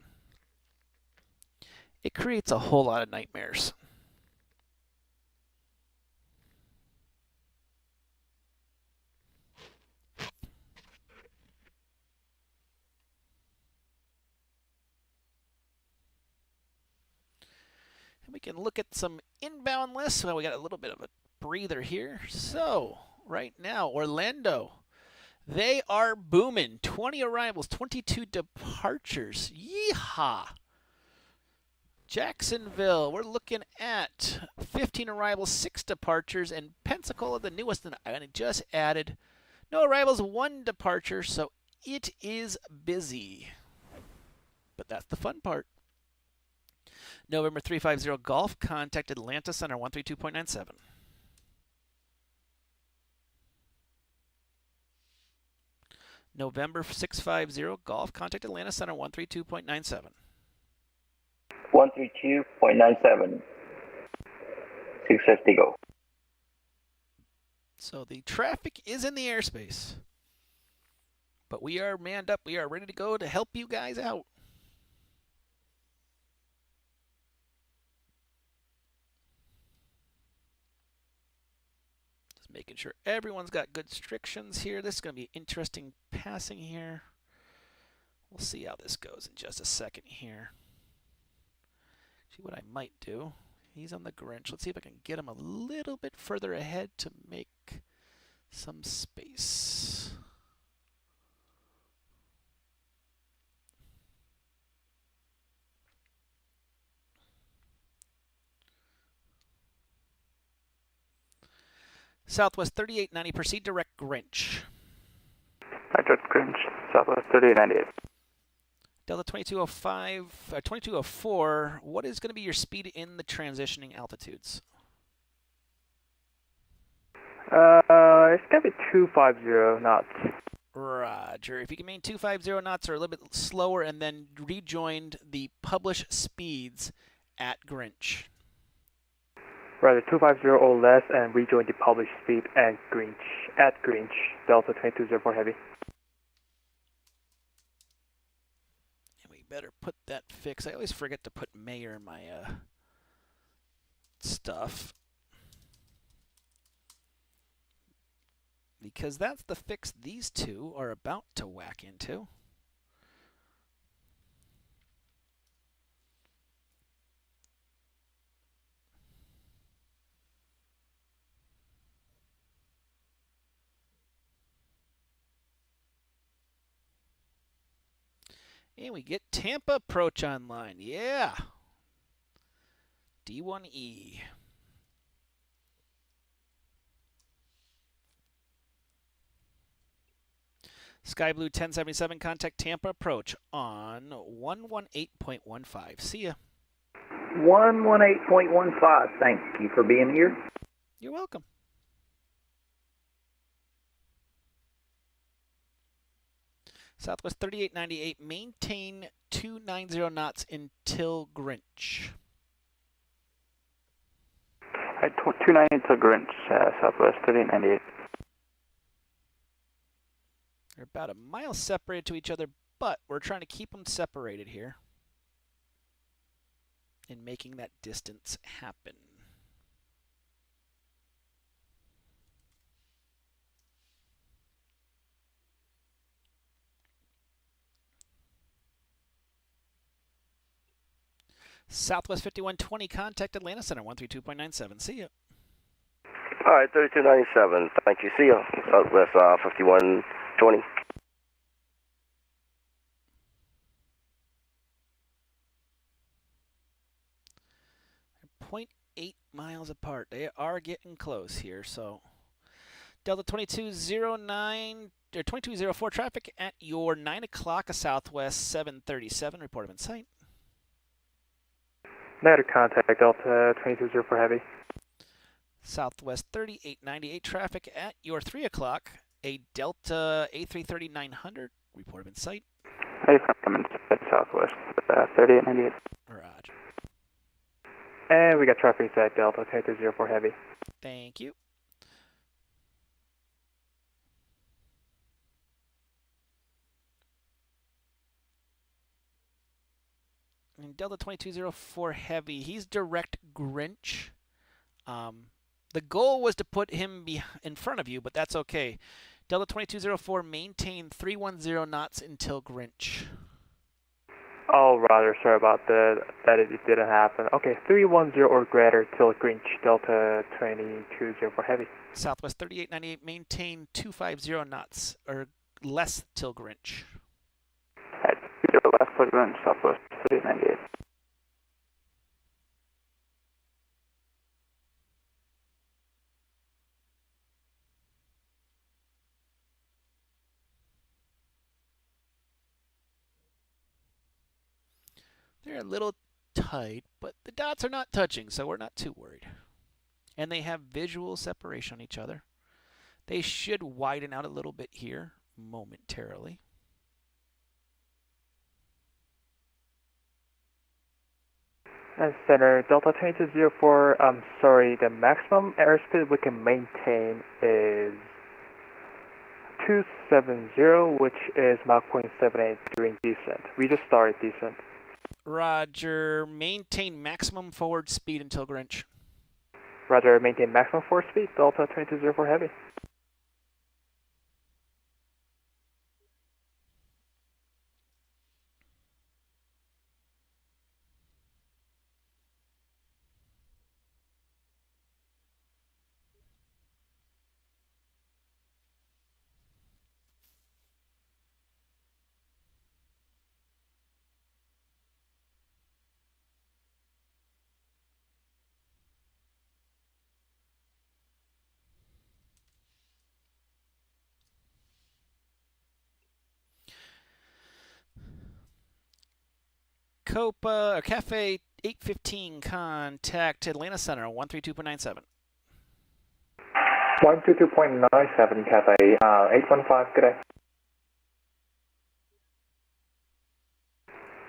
It creates a whole lot of nightmares. We can look at some inbound lists. Well, we got a little bit of a breather here. So, right now, Orlando, they are booming. 20 arrivals, 22 departures. Yeehaw! Jacksonville, we're looking at 15 arrivals, 6 departures, and Pensacola, the newest, and I just added no arrivals, 1 departure, so it is busy. But that's the fun part. November 350 Golf, contact Atlanta Center 132.97. November 650 Golf, contact Atlanta Center 132.97. 132.97. 650 go. So the traffic is in the airspace. But we are manned up. We are ready to go to help you guys out. Making sure everyone's got good restrictions here. This is going to be interesting passing here. We'll see how this goes in just a second here. See what I might do. He's on the Grinch. Let's see if I can get him a little bit further ahead to make some space. Southwest 3890, proceed direct Grinch. Hi, direct Grinch, Southwest 3898. Delta 2205, 2204, what is going to be your speed in the transitioning altitudes? It's going to be 250 knots. Roger. If you can maintain 250 knots or a little bit slower and then rejoined the published speeds at Grinch. Rather 250 or less and rejoin the published speed at Grinch, Delta 2204 Heavy. And we better put that fix. I always forget to put Mayor in my stuff. Because that's the fix these two are about to whack into. And we get Tampa Approach online. Yeah. D1E. Sky Blue 1077, contact Tampa Approach on 118.15. See ya. 118.15. Thank you for being here. You're welcome. Southwest 3898, maintain 290 knots until Grinch. At 290 to Grinch, Southwest 3898. They're about a mile separated to each other, but we're trying to keep them separated here and making that distance happen. Southwest 5120, contact Atlanta Center 132.97. See ya. All right, 3297. Thank you. See you. Southwest 5120. 0.8 miles apart. They are getting close here. So Delta 2209 or 2204 traffic at your 9 o'clock Southwest 737. Report of in sight. Negative contact, Delta 2204 Heavy. Southwest 3898 traffic at your 3 o'clock. A Delta A330-900 Report him in sight. Hey, from Southwest, 3898. Roger. And we got traffic at Delta 2204 Heavy. Thank you. And Delta 2204 Heavy, he's direct Grinch. The goal was to put him in front of you, but that's okay. Delta 2204, maintain 310 knots until Grinch. Oh, Roger, sorry about that it didn't happen. Okay, 310 or greater till Grinch, Delta 2204 Heavy. Southwest 3898, maintain 250 knots, or less till Grinch. At 20 last flight run, Southwest 3898. They're a little tight, but the dots are not touching, so we're not too worried. And they have visual separation on each other. They should widen out a little bit here momentarily. Center, Delta 2204, I'm sorry, the maximum airspeed we can maintain is 270, which is Mach 0.78 during descent. We just started descent. Roger, maintain maximum forward speed until Grinch. Roger, maintain maximum forward speed, Delta 2204 Heavy. Copa, or Cafe 815, contact Atlanta Center, 132.97. 122.97, Cafe 815, good day.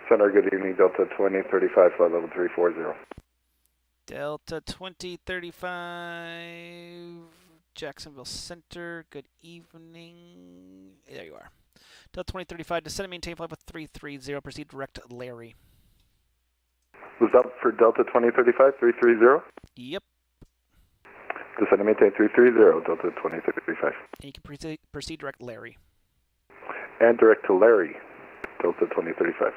Center, good evening, Delta 2035, flight level 340. Delta 2035, Jacksonville Center, good evening. There you are. Delta 2035, descend and maintain flight with 330, proceed direct Larry. Was that for Delta 2035, 330? Yep. Descend and maintain 330, Delta 2035. And you can proceed direct Larry. And direct to Larry, Delta 2035.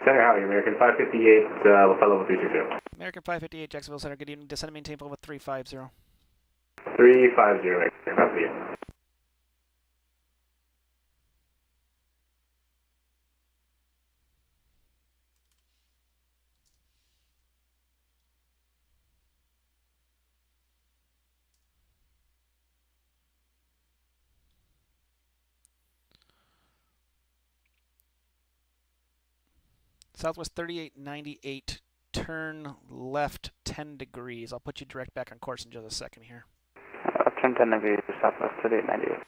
Center, how are you? American 558, flight level 360. American 558, Jacksonville Center, good evening. Descend and maintain flight with 350. 350, American 558. Southwest 3898, turn left 10 degrees. I'll put you direct back on course in just a second here. Turn 10 degrees, Southwest 3898.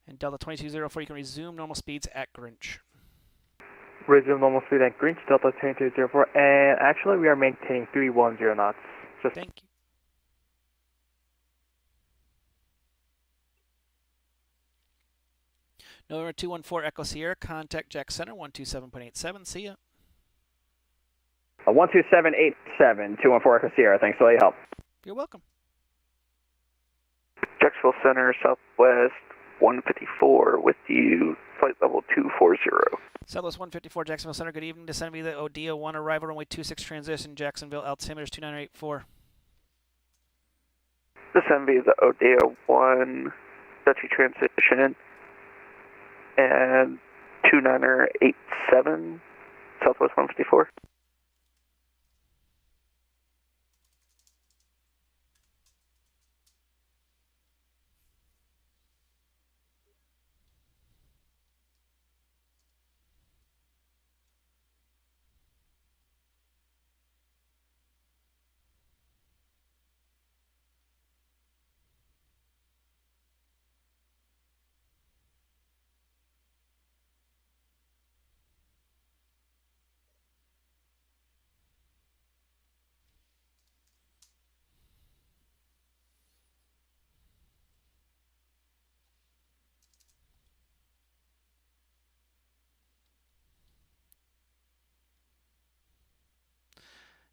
And Delta 2204, you can resume normal speeds at Grinch. Resume normal speed at Grinch, Delta 2204, and actually we are maintaining 310 knots. Just Thank you. November 214 Echo Sierra, contact Jack Center, 127.87. See ya. 12787, 214 Echo Sierra. Thanks for all your help. You're welcome. Jacksonville Center, Southwest 154 with you, flight level 240. Southwest 154, Jacksonville Center, good evening. Descend via the Odia 1, arrival runway 26 transition, Jacksonville, altimeters 2984. Descend via the Odia 1, Dutchy transition, and 2987, Southwest 154.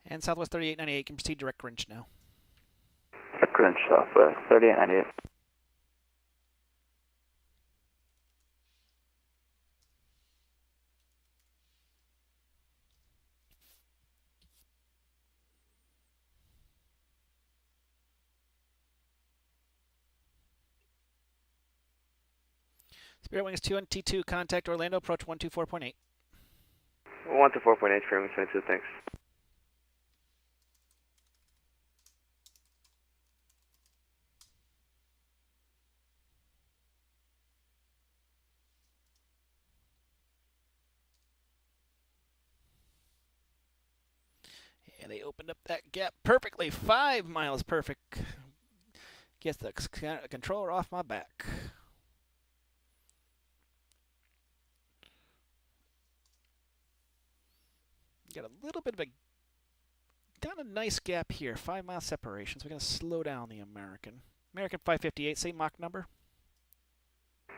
And Southwest 3898 can proceed direct Grinch now. Grinch Southwest 3898. Spirit Wings 2 and T2, contact Orlando, approach 124.8. 124.8, Spirit Wings 22, thanks. Yeah, they opened up that gap perfectly. 5 miles perfect. Gets the controller off my back. Got a little bit of a nice gap here. 5 mile separation. So we're going to slow down the American. American 558, same Mach number.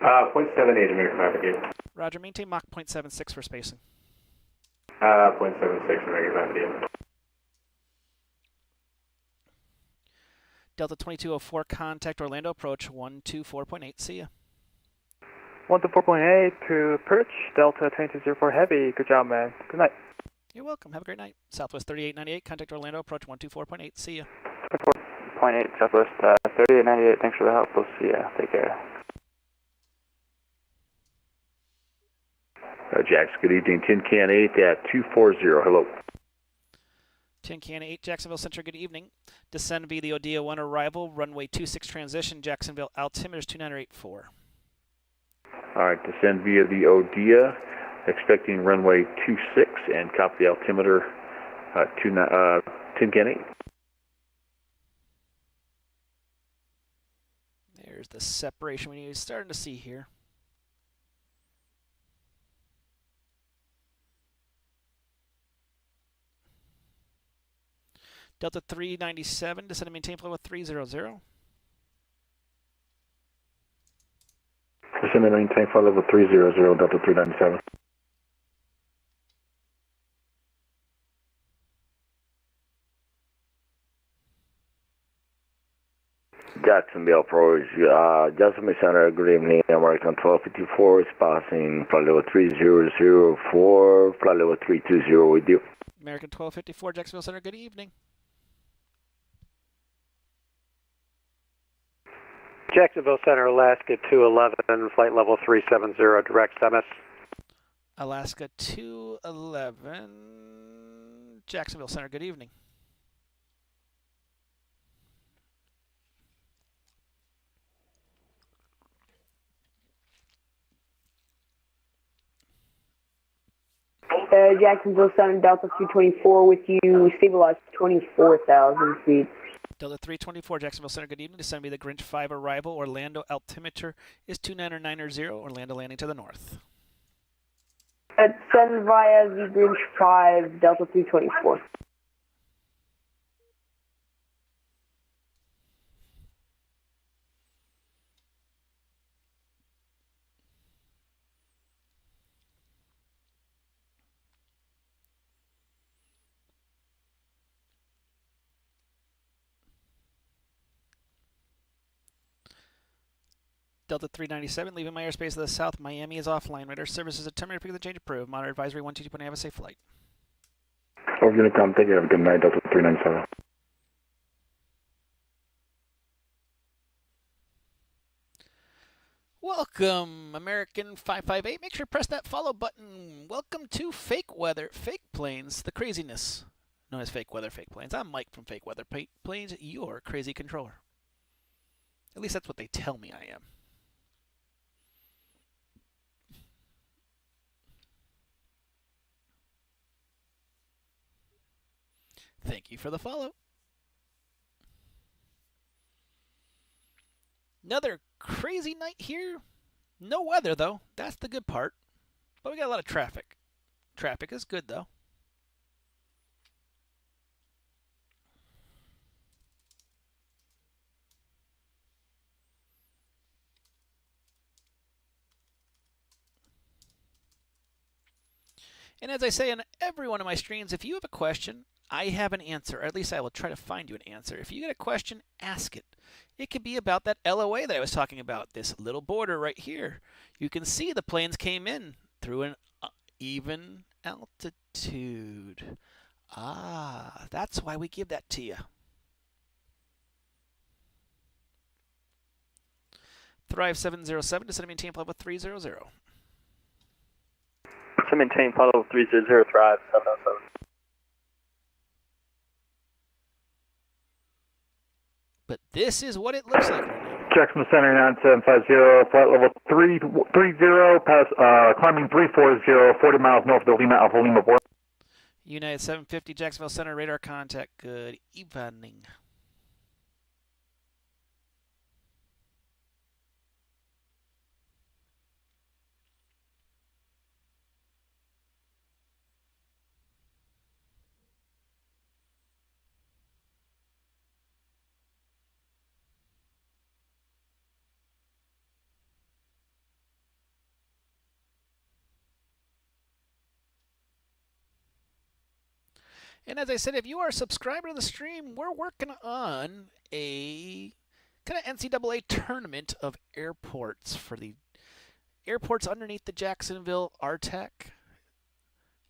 0.78 American 558. Roger, maintain Mach 0.76 for spacing. 0.76 American 558. Delta 2204, contact Orlando, approach 124.8. See ya. 124.8 to Perch, Delta 2204 Heavy. Good job, man. Good night. You're welcome. Have a great night. Southwest 3898, contact Orlando, approach 124.8. See ya. 24.8 Southwest 3898. Thanks for the help. We'll see ya. Take care. Jax, good evening. Tin Can 8 at 240. Hello. Tin Can 8, Jacksonville Center, good evening. Descend via the Odia 1 arrival, runway 26 transition, Jacksonville altimeter is 2984. All right, descend via the Odia, expecting runway 26, and copy the altimeter, Tin Can 8. There's the separation we need starting to see here. Delta 397, descend and maintain flow with 300. Descend and maintain flight level 300, Delta 397. Jacksonville approach, Jacksonville Center, good evening, American 1254 is passing flight level 3004, flight level 320 with you. American 1254, Jacksonville Center, good evening. Jacksonville Center, Alaska 211, flight level 370, direct MS. Alaska 211, Jacksonville Center, good evening. Jacksonville Center, Delta 324 with you, stabilized 24,000 feet. Delta 324, Jacksonville Center, good evening. Descend via the Grinch 5 arrival. Orlando altimeter is 2990. Orlando landing to the north. Descend via the Grinch 5, Delta 324. Delta 397, leaving my airspace to the south. Miami is offline. Radar services are terminated because the change approved. Monitor advisory 122. Have a safe flight. Over Unicom, thank you. Have a good night, Delta 397. Welcome, American 558. Make sure to press that follow button. Welcome to Fake Weather, Fake Planes, the craziness known as Fake Weather, Fake Planes. I'm Mike from Fake Weather Planes, your crazy controller. At least that's what they tell me I am. Thank you for the follow. Another crazy night here. No weather, though. That's the good part. But we got a lot of traffic. Traffic is good, though. And as I say in every one of my streams, if you have a question, I have an answer, or at least I will try to find you an answer. If you get a question, ask it. It could be about that LOA that I was talking about, this little border right here. You can see the planes came in through an even altitude. Ah, that's why we give that to you. Thrive 707, descend and maintain flight level 300. To maintain flight level 300, Thrive 707. But this is what it looks like right now. Jacksonville Center 9750, flight level 330, pass, climbing 340, 40 miles north of Lima, Alpha Lima 4. United 750, Jacksonville Center, radar contact. Good evening. And as I said, if you are a subscriber to the stream, we're working on a kind of NCAA tournament of airports for the airports underneath the Jacksonville RTEC.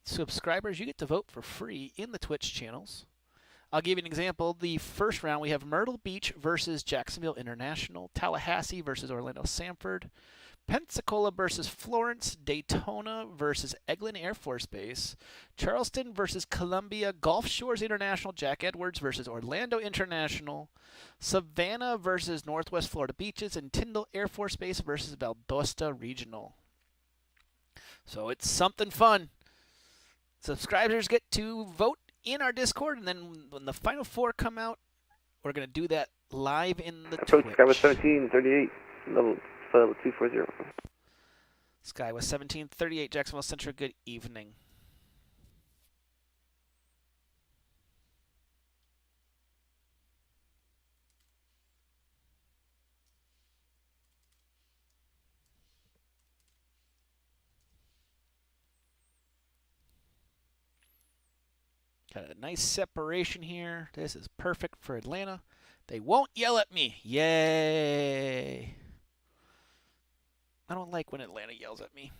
Subscribers, you get to vote for free in the Twitch channels. I'll give you an example. The first round, we have Myrtle Beach versus Jacksonville International, Tallahassee versus Orlando Sanford, Pensacola versus Florence, Daytona versus Eglin Air Force Base, Charleston versus Columbia, Gulf Shores International, Jack Edwards versus Orlando International, Savannah versus Northwest Florida Beaches, and Tyndall Air Force Base versus Valdosta Regional. So it's something fun. Subscribers get to vote in our Discord, and then when the final four come out, we're going to do that live in the Approach Twitch. Skywest 1738, level 240. Skywest 1738, Jacksonville Central, good evening. Got a nice separation here. This is perfect for Atlanta. They won't yell at me. Yay. I don't like when Atlanta yells at me.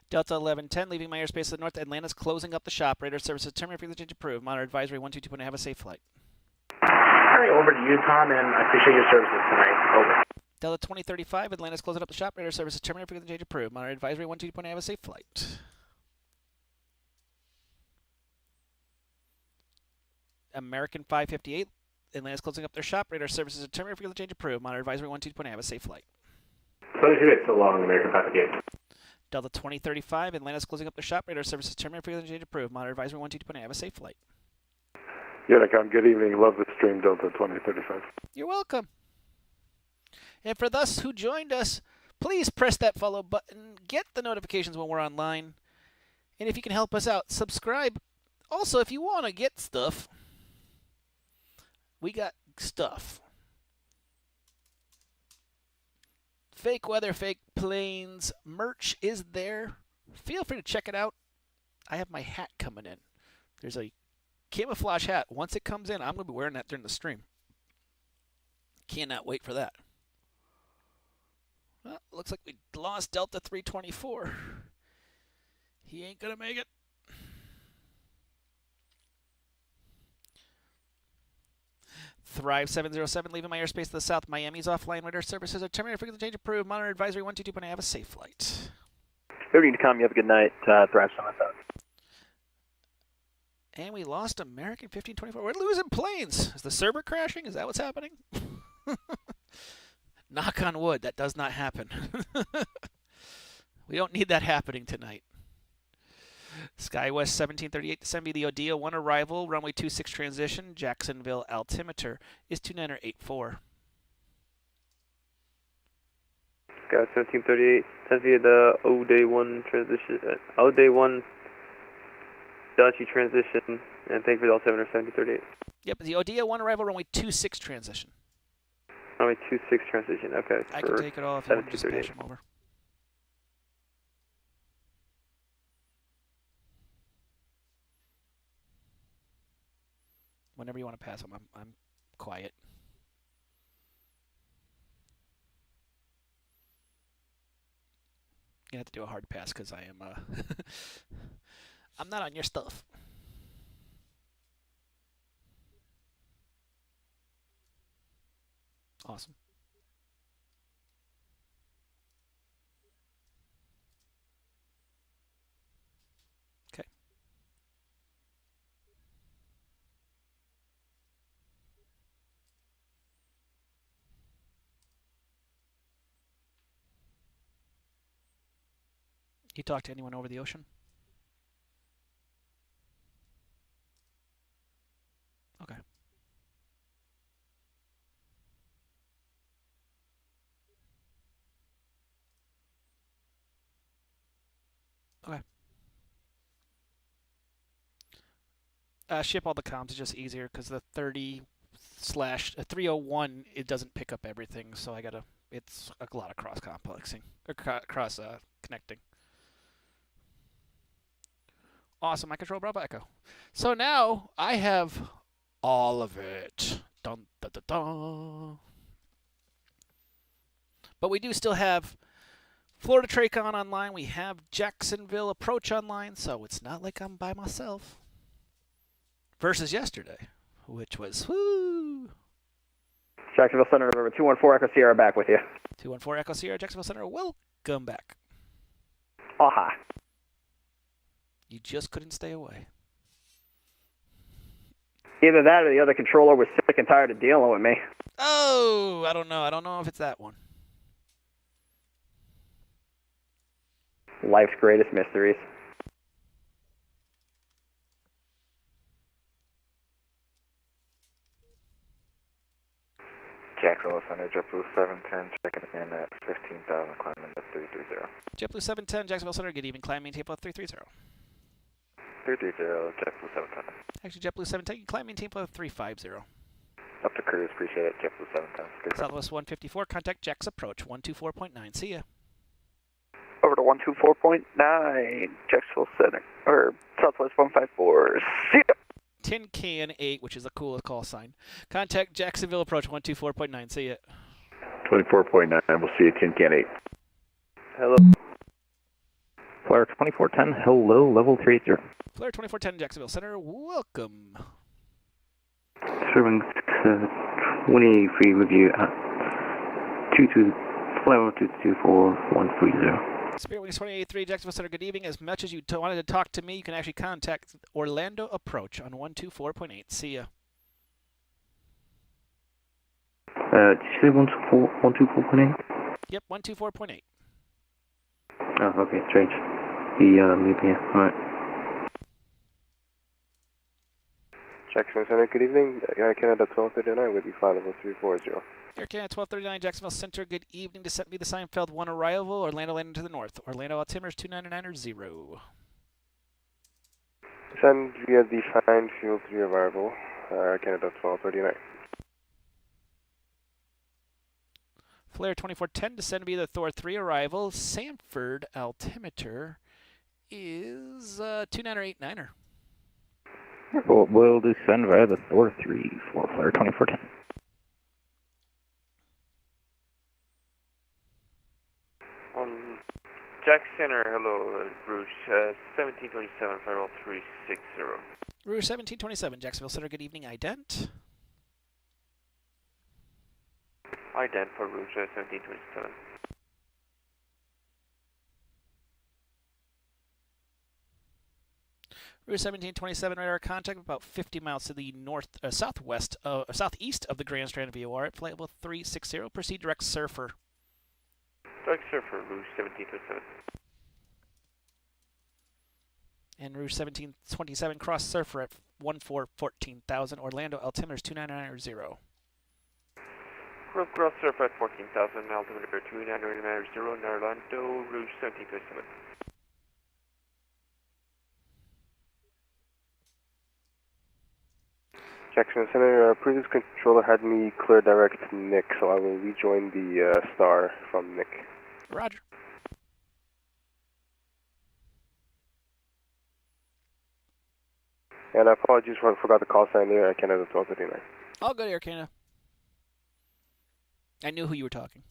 Delta 1110, leaving my airspace to the north. Atlanta's closing up the shop. Radar services terminated. Frequency change approved. Monitor advisory 122. Have a safe flight. All right, over to you, Tom, and I appreciate your services tonight. Over. Delta 2035, Atlanta's closing up the shop. Radar services terminated. Frequency change approved. Monitor advisory 122. Have a safe flight. American 558, Atlanta's closing up their shop. Radar services terminated. Frequency change approved. Monitor advisory 122. Have a safe flight. So you wait so long, American 558. Delta 2035, Atlanta's closing up their shop. Radar services terminated. Frequency change approved. Monitor advisory 122. Have a safe flight. Unicom, good evening. Love the stream, Delta 2035. You're welcome. And for those who joined us, please press that follow button. Get the notifications when we're online. And if you can help us out, subscribe. Also, if you want to get stuff, we got stuff. Fake weather, fake planes. Merch is there. Feel free to check it out. I have my hat coming in. There's a camouflage hat. Once it comes in, I'm going to be wearing that during the stream. Cannot wait for that. Well, looks like we lost Delta 324. He ain't going to make it. Thrive 707, leaving my airspace to the south. Miami's offline. Radar services are terminated. Frequency change approved. Monitor advisory 122. Have a safe flight. Unicom, you have a good night. Thrive 707. And we lost American 1524. We're losing planes. Is the server crashing? Is that what's happening? Knock on wood, that does not happen. We don't need that happening tonight. SkyWest 1738, descend via the Odia 1 arrival, runway 26 transition, Jacksonville altimeter is 2984. SkyWest 1738, descend via the O-Day 1 transition, O-Day 1 Dutchy transition, and thank you for the altimeter 7038. Yep, the Odia 1 arrival runway 26 transition. Runway 26 transition, okay. I can take it all if you want to just patch them over. Whenever you want to pass them, I'm quiet. You have to do a hard pass because I am I'm not on your stuff. Awesome. Okay. You talk to anyone over the ocean? Okay. Okay. Ship all the comms is just easier because the 30/301 it doesn't pick up everything, so it's a lot of cross complexing or cross connecting. Awesome, I control Bravo Echo. So now I have all of it. Dun, dun, dun, dun. But we do still have Florida Tracon online. We have Jacksonville Approach online, so it's not like I'm by myself. Versus yesterday, which was whoo. Jacksonville Center, November 214 Echo Sierra back with you. 214 Echo Sierra, Jacksonville Center, welcome back. Aha. You just couldn't stay away. Either that or the other controller was sick and tired of dealing with me. Oh, I don't know. I don't know if it's that one. Life's greatest mysteries. Jacksonville Center, JetBlue 710, checking in at 15,000, climbing to 330. JetBlue 710, Jacksonville Center, good evening, climb maintain plus 330. 330, JetBlue 710. Actually, JetBlue 710, climb maintain plus 350. Up to cruise, appreciate it, JetBlue 710. Good Southwest 154, contact Jax approach, 124.9, see ya. Over to 124.9, Jacksonville Center, or Southwest 154, see ya. Tin Can 8, which is the coolest call sign. Contact Jacksonville approach 124.9. See ya. 24.9. We'll see you 10 Can 8. Hello. Flare 2410. Hello, level 30. Flare 2410 Jacksonville Center. Welcome. Serving 183 with you at 2224 Spirit Wings 283 Jacksonville Center. Good evening. As much as you wanted to talk to me, you can actually contact Orlando Approach on 124.8. See ya. Did you say 124.8? Yep, 124.8. Oh, okay, strange. Yeah, alright. Jacksonville Center, good evening. Air Canada 1239 with you, flight level 340. Air Canada 1239, Jacksonville Center, good evening. Descent be the Seinfeld 1 arrival, Orlando landing to the north. Orlando altimeters 299 Descend via the Fine Field 3 arrival, Air Canada 1239. Flare 2410, descend via the Thor 3 arrival. Sanford altimeter is 2989. We'll descend via the Thor 3 for Flare 2410. Jack Center, hello, Bruce, 1727, Federal 360. Rouge 1727, Jacksonville Center, good evening, ident. Ident for Rouge 1727. Rouge 1727, radar contact about 50 miles to the southeast of the Grand Strand VOR at flight level 360. Proceed direct Surfer. Direct Surfer, Rouge 1727. And Rouge 1727, cross Surfer at 14,000. Orlando altimeters 2990. Cross Surfer at 14,000, altimeter 2990, Orlando, Rouge 1727. Jacksonville Center, previous controller had me clear direct to Nick, so I will rejoin the star from Nick. Roger. And I apologize for forgot the call sign there. I can't have the 1259. All good, Air Canada. I knew who you were talking.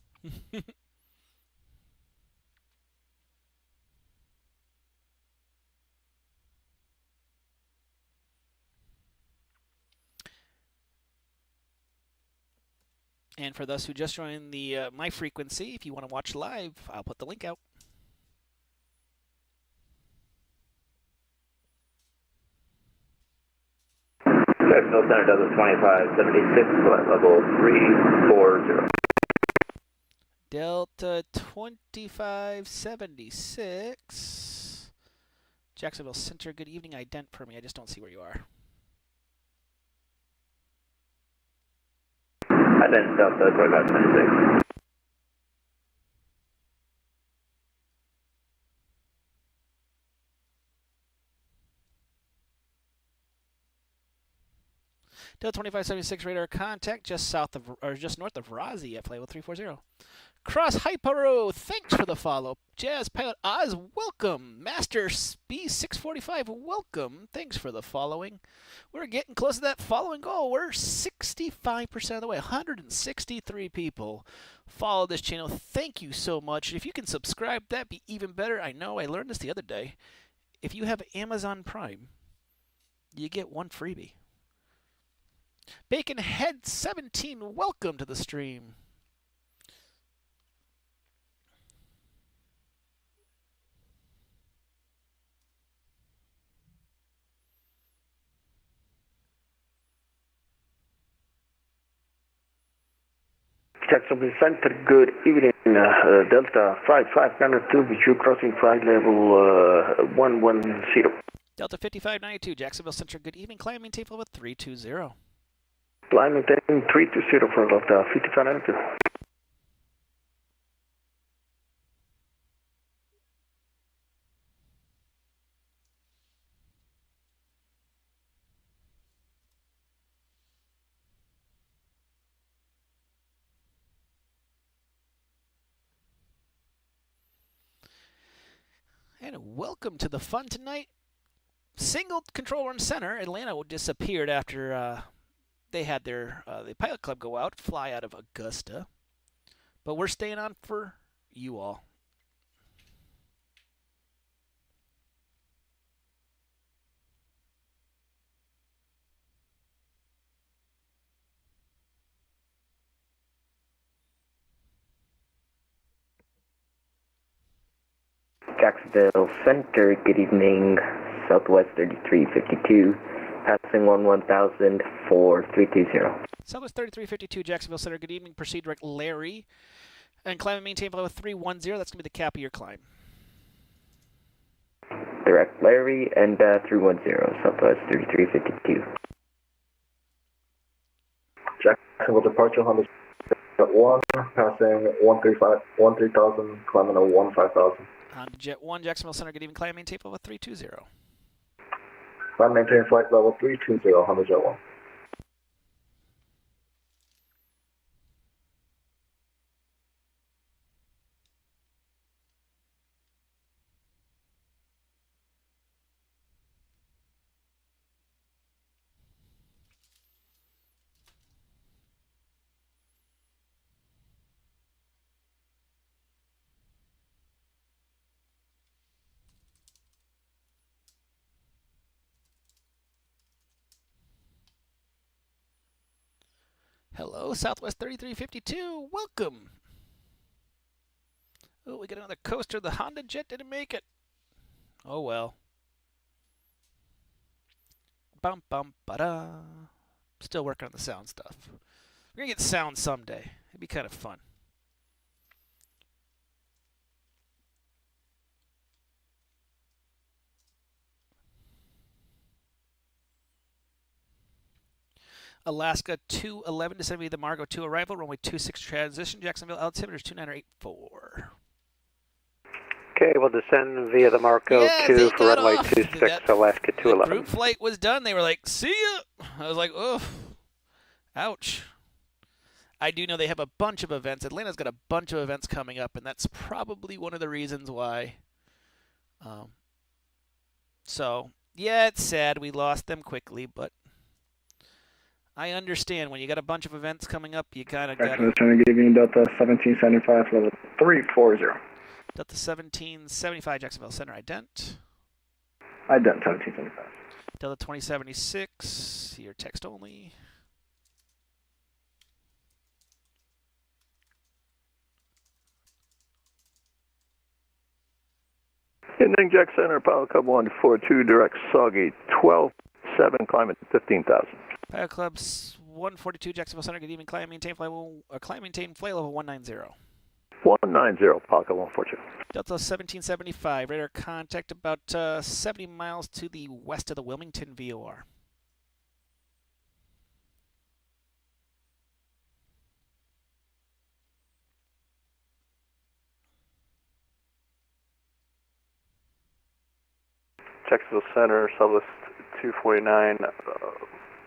And for those who just joined the my frequency, if you want to watch live, I'll put the link out. Jacksonville Center does a 2576, flight level 340. Delta 2576. Jacksonville Center, good evening. Ident for me. I just don't see where you are. Ident Delta 2526. Delta 2576 radar contact just north of Razi at flight level 340. Cross Hypero, thanks for the follow. Jazz Pilot Oz, welcome. Master B645, welcome. Thanks for the following. We're getting close to that following goal. We're 65% of the way. 163 people follow this channel. Thank you so much. If you can subscribe, that'd be even better. I know I learned this the other day. If you have Amazon Prime, you get one freebie. Baconhead 17, welcome to the stream. Jacksonville Center, good evening. Delta 5592 with you crossing flight level 110. Delta 5592, Jacksonville Center, good evening. Climb maintain level 320. Climb maintain 320 for Delta 5592. And welcome to the fun tonight. Single control room center. Atlanta disappeared after they had their the pilot club go out, fly out of Augusta. But we're staying on for you all. Jacksonville Center, good evening. Southwest 3352, passing 1000 for 320. Southwest 3352, Jacksonville Center, good evening. Proceed direct Larry. And climb and maintain level 310. That's going to be the cap of your climb. Direct Larry and 310, Southwest 3352. Jacksonville departure, 101, passing 13,000, climbing a 15,000. Honda Jet 1, Jacksonville Center, good evening. Climb and maintain level 320. Climb maintain flight level 320, Honda Jet 1. Hello, Southwest 3352. Welcome. Oh, we got another coaster. The Honda Jet didn't make it. Oh, well. Bum, bum, ba-da. Still working on the sound stuff. We're going to get sound someday. It'd be kind of fun. Alaska 211 descend via the Margo 2 arrival, runway 26 transition, Jacksonville altimeter is 2984. Okay, we'll descend via the Marco 2 for runway 26, Alaska 211. The group flight was done. They were like, see ya. I was like, oof, ouch. I do know they have a bunch of events. Atlanta's got a bunch of events coming up, and that's probably one of the reasons why. So, yeah, it's sad we lost them quickly, but I understand when you got a bunch of events coming up, you kind of got to... Jacksonville Center giving Delta 1775, level 340. Delta 1775, Jacksonville Center, ident. Ident 1775. Delta 2076, your text only. Ending Jack Center, Pilot Club 142, direct Soggy 12-7, climate 15,000. Pilot Club 142, Jacksonville Center, good evening, climb, maintain, flight level 190. 190, Pilot Club 142. Delta 1775, radar contact about 70 miles to the west of the Wilmington VOR. Jacksonville Center, Southwest 249,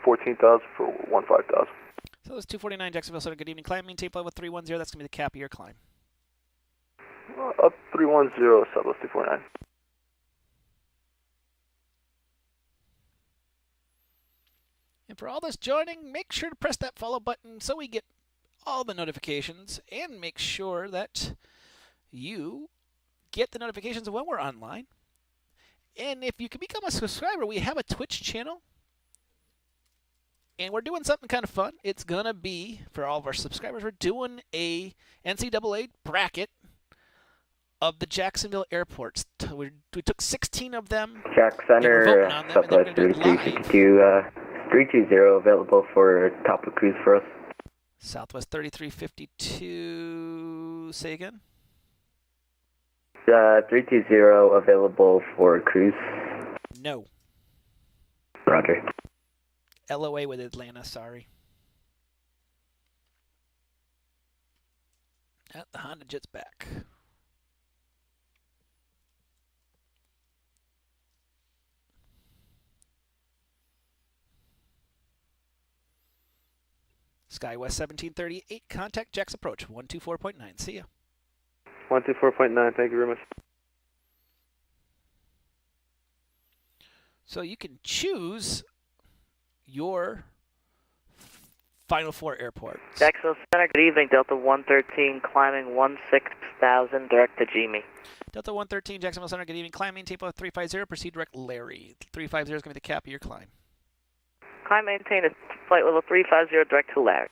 14,000 for 15,000. Southwest 249, Jacksonville Center, good evening, climb, maintain, flight level 310, that's going to be the cap of your climb. Up 310, Southwest 249. And for all those joining, make sure to press that follow button so we get all the notifications, and make sure that you get the notifications when we're online. And if you can become a subscriber, we have a Twitch channel, and we're doing something kind of fun. It's going to be, for all of our subscribers, we're doing a NCAA bracket of the Jacksonville airports. We took 16 of them. Jack Center, Southwest 3352, 320 available for top of cruise for us. Southwest 3352, say again? 320 available for cruise. No. Roger. LOA with Atlanta, sorry. The Honda Jet's back. SkyWest 1738, contact Jack's approach, 124.9. See ya. 124.9, thank you very much. So you can choose your final four airports. Jacksonville Center, good evening. Delta 113, climbing 16,000, direct to Jimmy. Delta 113, Jacksonville Center, good evening. Climbing, tape 350, proceed direct Larry. 350 is going to be the cap of your climb. Climb, maintain at flight level 350, direct to Larry.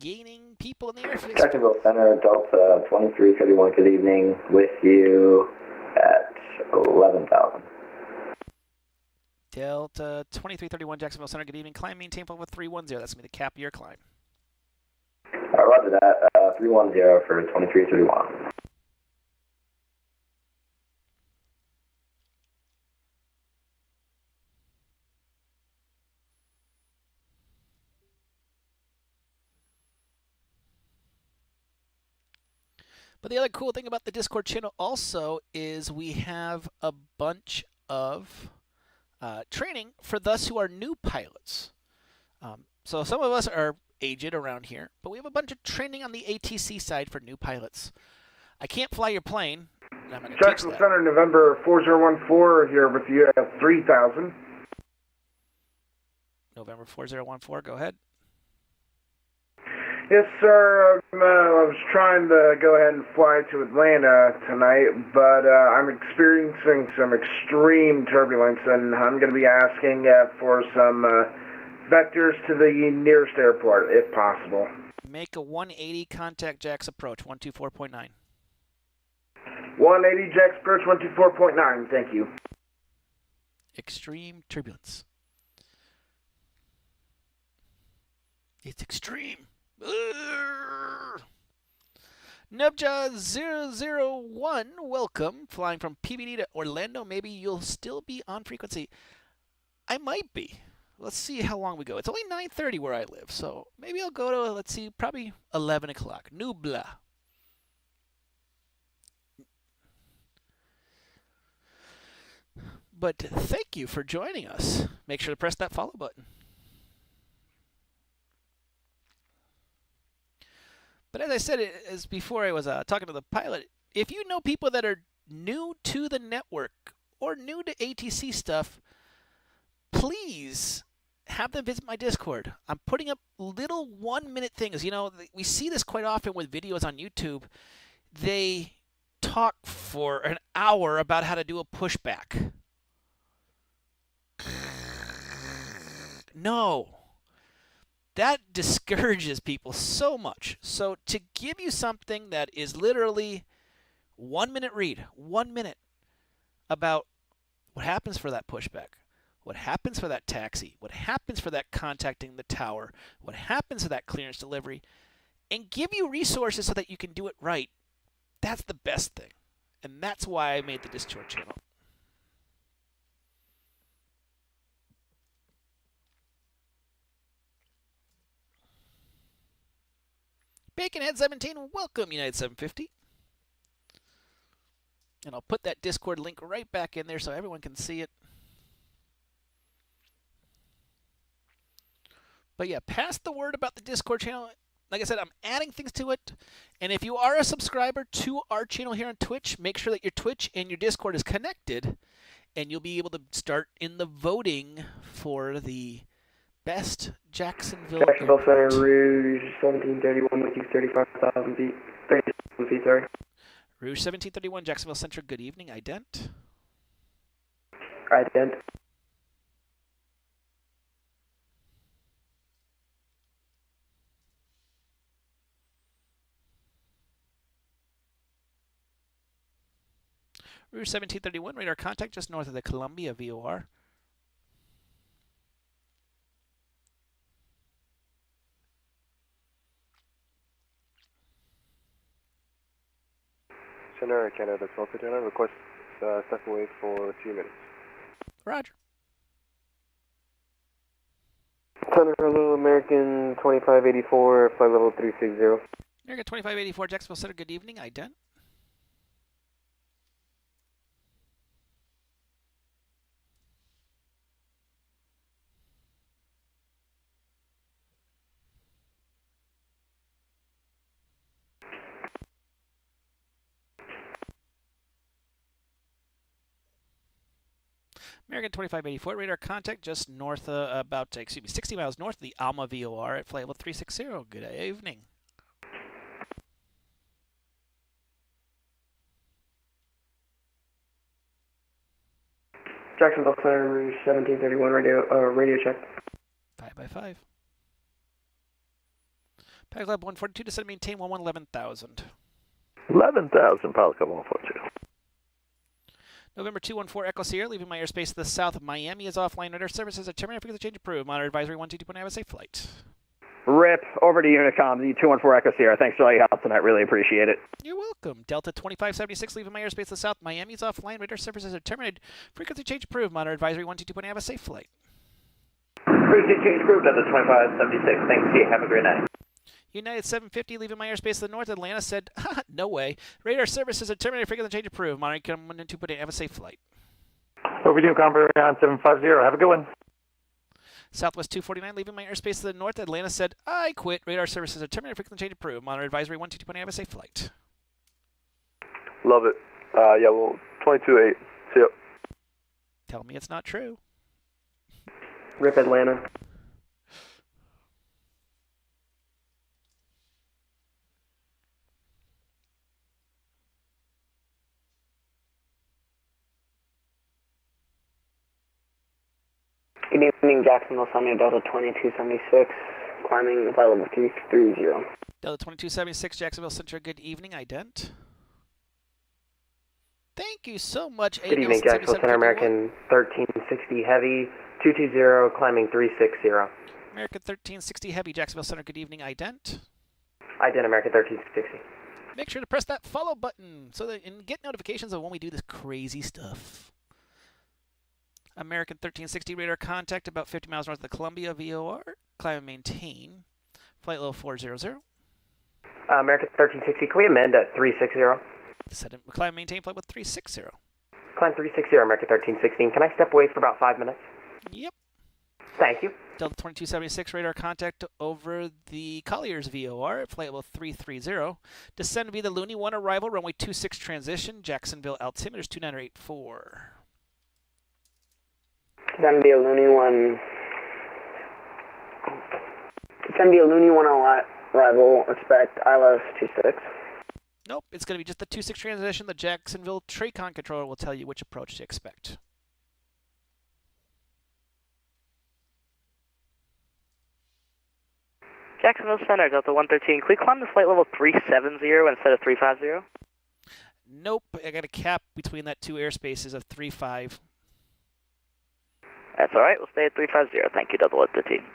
Gaining people in the airfield. Jacksonville Center, Delta 2331, good evening, with you at 11,000. Delta 2331, Jacksonville Center, good evening. Climb, maintain flight level 310. That's going to be the cap of your climb. Roger that, 310 for 2331. But the other cool thing about the Discord channel also is we have a bunch of training for those who are new pilots. So some of us are aged around here, but we have a bunch of training on the ATC side for new pilots. I can't fly your plane. I'm going to Jacksonville Center, November 4014, here with you at 3,000. November 4014, go ahead. Yes, sir. I was trying to go ahead and fly to Atlanta tonight, but I'm experiencing some extreme turbulence, and I'm going to be asking for some vectors to the nearest airport, if possible. Make a 180, contact Jack's approach, 124.9. 180 Jack's approach, 124.9, thank you. Extreme turbulence. It's extreme. Nubja 001, welcome. Flying from PBD to Orlando. Maybe you'll still be on frequency. I might be. let's see how long we go. It's only 9:30 where I live, so maybe I'll go to, let's see, probably 11 o'clock. Nubla. But thank you for joining us. Make sure to press that follow button. But as I said, as before I was talking to the pilot, if you know people that are new to the network or new to ATC stuff, please have them visit my Discord. I'm putting up little 1-minute things. You know, we see this quite often with videos on YouTube. They talk for an hour about how to do a pushback. No. That discourages people so much. So to give you something that is literally 1-minute read, 1 minute, about what happens for that pushback, what happens for that taxi, what happens for that contacting the tower, what happens for that clearance delivery, and give you resources so that you can do it right, that's the best thing. And that's why I made the Discord channel. Baconhead17, welcome, United 750. And I'll put that Discord link right back in there so everyone can see it. But yeah, pass the word about the Discord channel. Like I said, I'm adding things to it. And if you are a subscriber to our channel here on Twitch, make sure that your Twitch and your Discord is connected. And you'll be able to start in the voting for the best Jacksonville Center, Rouge 1731 with you, 35,000 feet. 30,000 feet, sorry. Rouge 1731, Jacksonville Center, good evening. Ident. Ident. Rouge 1731, radar contact just north of the Columbia VOR. Center, Canada 1259, request step away for 2 minutes. Roger. Center, hello, American 2584, flight level 360. American 2584, Jacksonville Center, good evening. Ident. American 2584, radar contact just north, about 60 miles north of the Alma VOR at flight level 360. Good evening. Jacksonville Center, Rouge 1731, radio check. 5x5. Pilot Club 142, descend and maintain 11,000. 11,000, Pilot Club 142. November 214, Echo Sierra, leaving my airspace to the south of Miami is offline. Radar services are terminated. Frequency change approved. Monitor advisory 122.9, have a safe flight. Rip, over to Unicom, the 214 Echo Sierra. Thanks for all your help tonight. Really appreciate it. You're welcome. Delta 2576, leaving my airspace to the south. Miami is offline. Radar services are terminated. Frequency change approved. Monitor advisory 122.9, have a safe flight. Frequency change approved, Delta 2576. Thanks, see you. Have a great night. United 750, leaving my airspace to the north. Atlanta said, no way. Radar services are terminated. Frequency change approved. Monitor 122.8, have a safe flight. Overdue Convoy on 750. Have a good one. Southwest 249, leaving my airspace to the north. Atlanta said, I quit. Radar services are terminated. Frequency change approved. Monitor advisory 122.8, have a safe flight. Love it. Yeah, well, 22.8. See ya. Tell me it's not true. Rip Atlanta. Good evening, Jacksonville Center, Delta 2276, climbing flight level 330. Delta 2276, Jacksonville Center, good evening. Ident. Thank you so much. Good evening, Jacksonville Center, American 1360 Heavy, 220, climbing 360. American 1360 Heavy, Jacksonville Center, good evening. Ident. Ident, American 1360. Make sure to press that follow button so that and get notifications of when we do this crazy stuff. American 1360 radar contact about 50 miles north of the Columbia VOR. Climb and maintain. Flight level 400. American 1360, can we amend at 360? Climb and maintain flight with 360. Climb 360, American 1316. Can I step away for about 5 minutes? Yep. Thank you. Delta 2276 radar contact over the Colliers VOR at flight level 330. Descend via the Looney 1 arrival, runway 26 transition, Jacksonville altimeter is 2984. Descend via Looney 1. Descend via Looney 1 arrival, expect ILS 26. Nope, it's going to be just the 26 transition. The Jacksonville Tracon controller will tell you which approach to expect. Jacksonville Center, Delta 113. Can we climb to flight level 370 instead of 350? Nope, I got a cap between that two airspaces of 35. That's all right. We'll stay at 350. Thank you, Delta 113.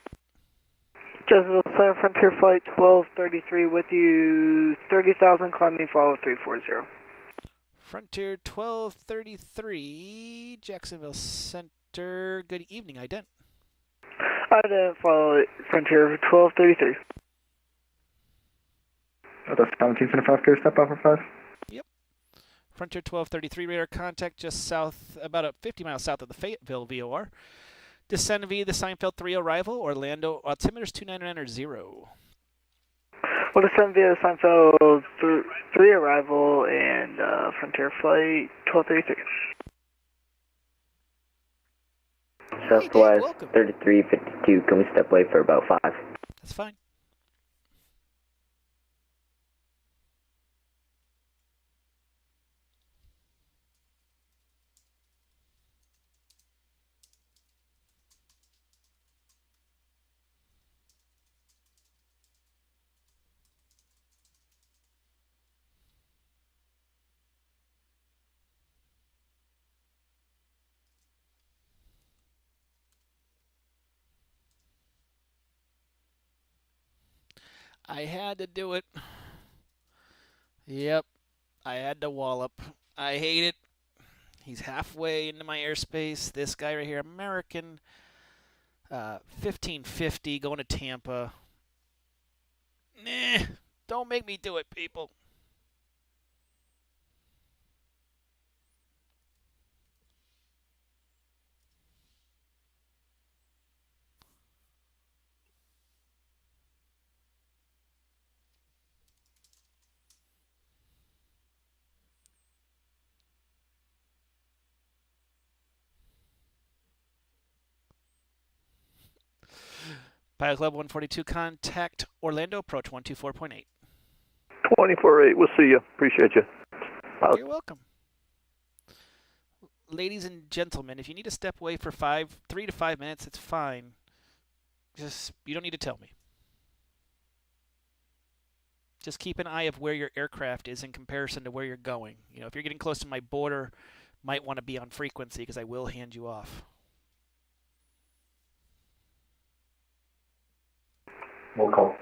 Jacksonville Center, Frontier Flight 1233 with you, 30,000, climbing follow 340. Frontier 1233, Jacksonville Center. Good evening, ident. Ident, follow Frontier 1233. That's 1775, go step out for 5. Yep. Frontier 1233 radar contact just south, about 50 miles south of the Fayetteville VOR. Descend via the Seinfeld 3 arrival, Orlando altimeter is 2990. We'll descend via Seinfeld 3 arrival and Frontier Flight 1233. Southwest 3352, can we step away for about 5? That's fine. I had to do it. Yep, I had to wallop. I hate it. He's halfway into my airspace. This guy right here, American 1550, going to Tampa. Nah, don't make me do it, people. Pilot Club 142, contact Orlando, approach 124.8. 24.8, we'll see you. Appreciate you. You're welcome. Ladies and gentlemen, if you need to step away for 3 to 5 minutes, it's fine. Just, you don't need to tell me. Just keep an eye of where your aircraft is in comparison to where you're going. You know, if you're getting close to my border, might want to be on frequency because I will hand you off. We'll call.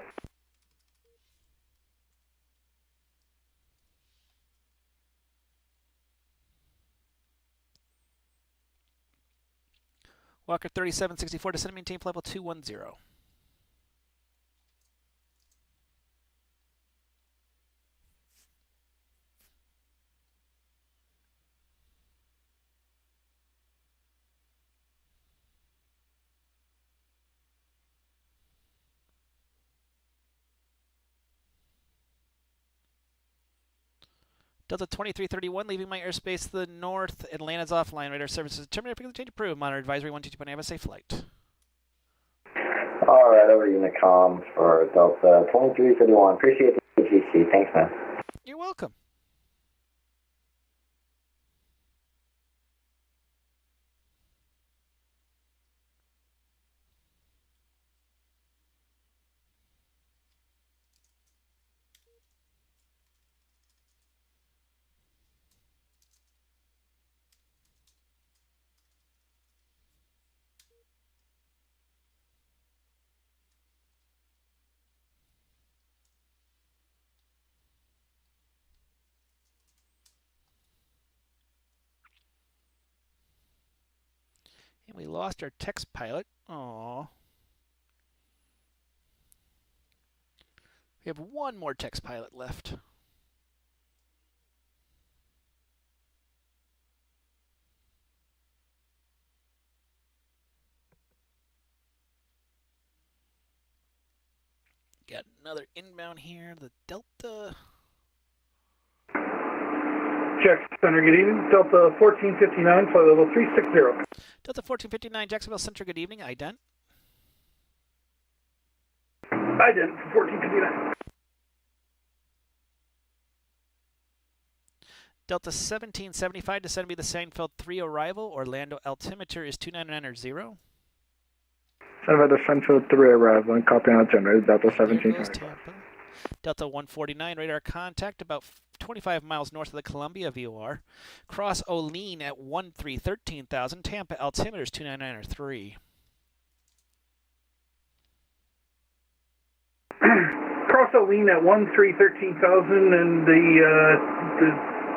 Walker 3764, descend and maintain flight level 210. Delta 2331, leaving my airspace to the north. Atlanta's offline. Radar services terminated. Frequency change approved. Monitor advisory 122.9. Have a safe flight. Alright, over to Unicom for Delta 2331. Appreciate the AGC. Thanks, man. You're welcome. And we lost our text pilot. Aww. We have one more text pilot left. Got another inbound here, the Delta. Jackson Center, good evening. Delta 1459, flight level 360. Delta 1459, Jacksonville Center, good evening. Ident. Ident for 1459. Delta 1775, descend to be the Seinfeld 3 arrival. Orlando altimeter is 299.0. Center the Seinfeld 3 arrival and copy on itinerary, Delta 1775. Delta 149, radar contact about 25 miles north of the Columbia VOR. Cross Olean at 13,000. Tampa altimeter is 299.3. Cross Olean at 13,000 and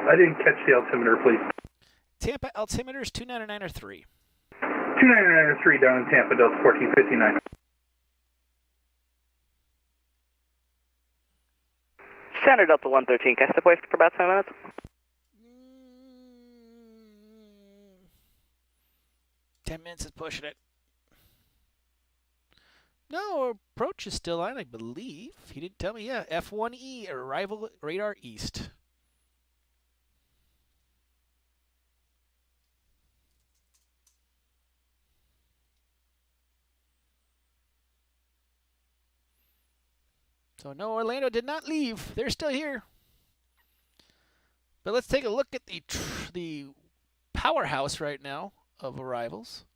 I didn't catch the altimeter, please. Tampa altimeter is 299.3. 299.3 down in Tampa, Delta 1459. Center Delta 113, can I step away for about 10 minutes? 10 minutes is pushing it. No, approach is still on, I believe. He didn't tell me. Yeah, F1E, arrival radar east. So no, Orlando did not leave. They're still here. But let's take a look at the powerhouse right now of arrivals.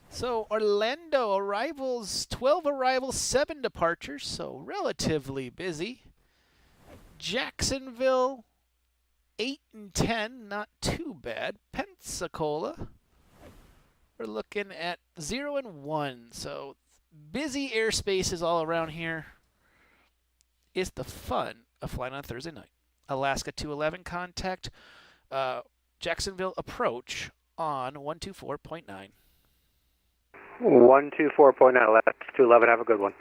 So Orlando arrivals, 12 arrivals, 7 departures, so relatively busy. Jacksonville, 8 and 10, not too bad. Pensacola, we're looking at 0 and 1, so busy airspaces all around here. Is the fun of flying on Thursday night. Alaska 211 contact, Jacksonville approach on 124.9. 124.9, Alaska 211, have a good one.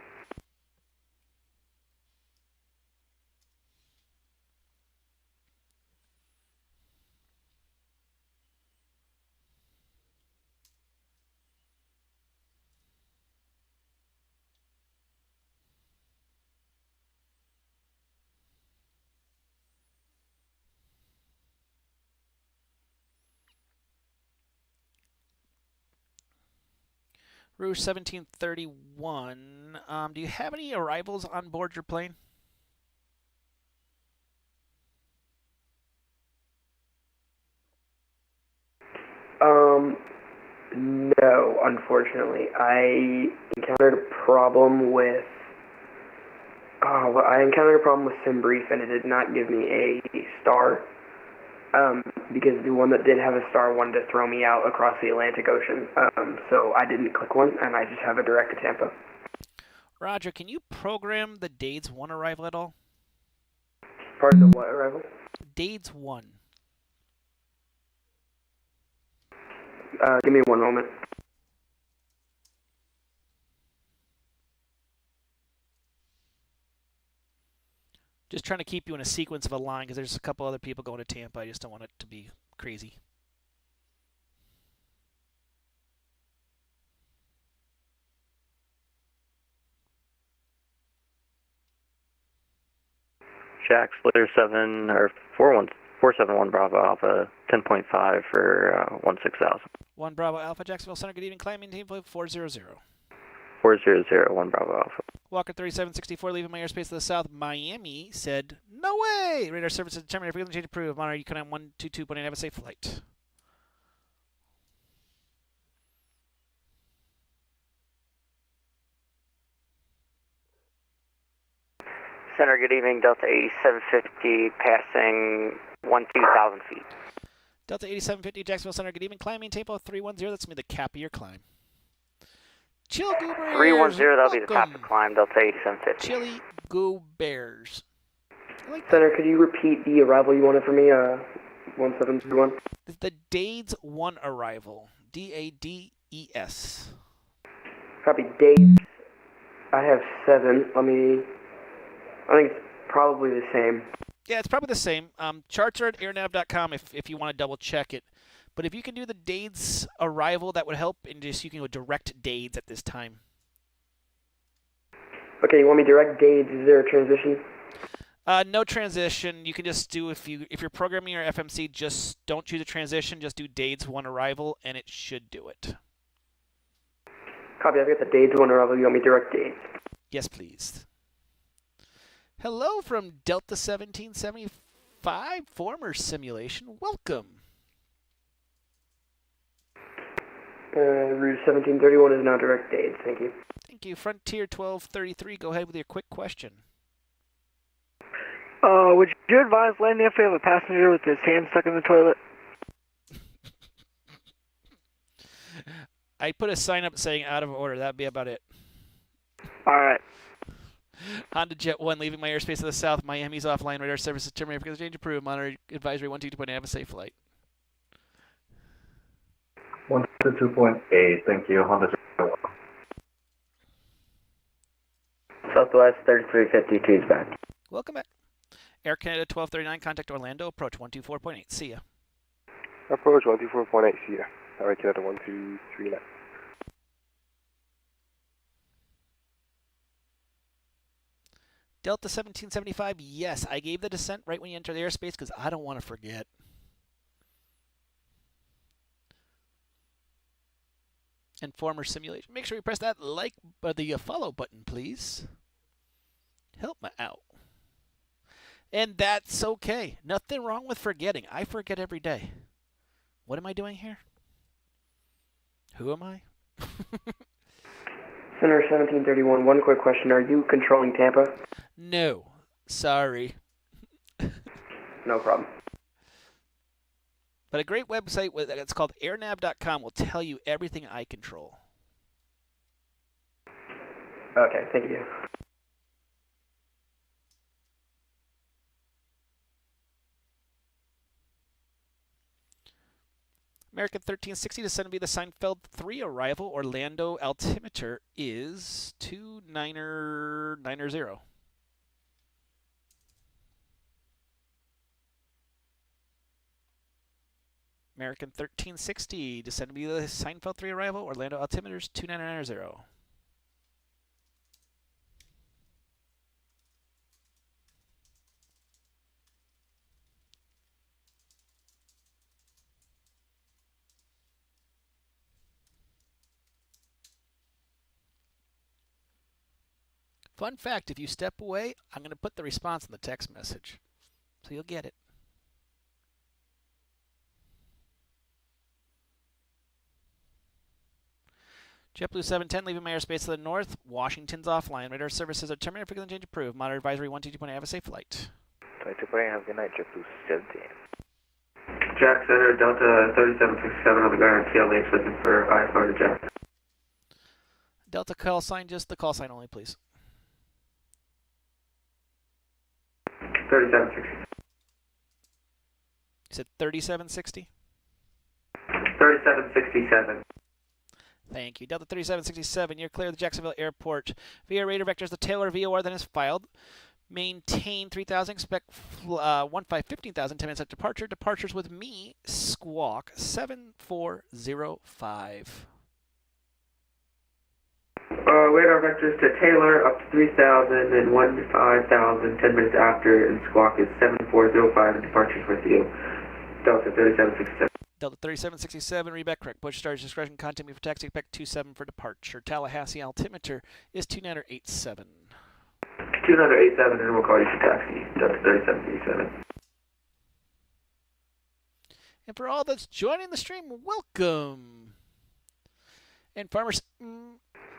Rouge 1731. Do you have any arrivals on board your plane? No, unfortunately. I encountered a problem with SimBrief, and it did not give me a star. Because the one that did have a star wanted to throw me out across the Atlantic Ocean. So I didn't click one, and I just have a direct to Tampa. Roger, can you program the Dades 1 arrival at all? Pardon, the what arrival? Dades 1. Give me one moment. Just trying to keep you in a sequence of a line because there's a couple other people going to Tampa. I just don't want it to be crazy. Jack, Splitter 7 or 471 Bravo Alpha 10.5 for 16,000. 1 Bravo Alpha, Jacksonville Center, good evening. Climbing team flight 400. 400, 1 Bravo Alpha. Walker 3764, leaving my airspace to the south. Miami said, no way! Radar service is determined. If we can change approved, monitor you can have 122.8. Have a safe flight. Center, good evening. Delta 8750, passing 12,000 feet. Delta 8750, Jacksonville Center, good evening. Climbing tempo 310. That's going to be the cap of your climb. Chill Goo Bears. 310, that'll be the top of the climb, Delta 8750. Chili Goo Bears. Like Center, could you repeat the arrival you wanted for me? 1731. The Dades 1 arrival. DADES ES. Copy. Dates. I have 7. I think it's probably the same. Yeah, it's probably the same. Charts are at airnav.com if you want to double check it. But if you can do the Dades arrival, that would help, and just you can go direct Dades at this time. Okay, you want me direct Dades? Is there a transition? No transition. You can just do if you're programming your FMC, just don't choose a transition. Just do Dades 1 arrival, and it should do it. Copy. I've got the Dades 1 arrival. You want me direct Dades? Yes, please. Hello from Delta 1775 former simulation. Welcome. Route 1731 is now direct Dades. Thank you. Thank you. Frontier 1233. Go ahead with your quick question. Would you advise landing if we have a passenger with his hand stuck in the toilet? I put a sign up saying out of order. That'd be about it. All right. Honda Jet 1 leaving my airspace to the south. Miami's offline. Radar services terminated because of change approved. Monitor advisory 122.8. Have a safe flight. 122.8. Thank you. Honda Jet 1. Southwest 3352 is back. Welcome back. Air Canada 1239. Contact Orlando. Approach 124.8. See ya. Approach 124.8. See ya. Alright, Canada 1239. Delta 1775, yes. I gave the descent right when you enter the airspace because I don't want to forget. And former simulation. Make sure you press that the follow button, please. Help me out. And that's okay. Nothing wrong with forgetting. I forget every day. What am I doing here? Who am I? Center 1731, one quick question. Are you controlling Tampa? No. Sorry. No problem. But a great website, it's called airnav.com, will tell you everything I control. Okay, thank you. American 1360 to send me the Seinfeld 3 arrival. Orlando altimeter is 2990. American 1360 to send me the Seinfeld 3 arrival. Orlando altimeter is 2990. Fun fact, if you step away, I'm going to put the response in the text message. So you'll get it. JetBlue 710 leaving my airspace to the north. Washington's offline. Radar services are terminated. Frequency change approved. Monitor advisory 122.8. Have a safe flight. 22.8. Have a good night, JetBlue 17. Jack Center, Delta 3767 on the ground. TLH looking for IFR to Jack. Delta call sign, just the call sign only, please. 3760. You said 3760? 3767. Thank you. Delta 3767, you're clear of the Jacksonville Airport. Via radar vectors, the Taylor VOR then is filed. Maintain 3000, expect 15,000, 10 minutes at departure. Departures with me, Squawk 7405. Radar vectors to Taylor up to 3,000 and 1 to 5,000, 10 minutes after, and Squawk is 7405 and departures with you. Delta 3767. Delta 3767, read back correct. Bush Star's discretion, contact me for taxi, expect 27 for departure. Tallahassee altimeter is 2987. 2987, and we'll call you for taxi. Delta 3737. And for all that's joining the stream, welcome. And Farmers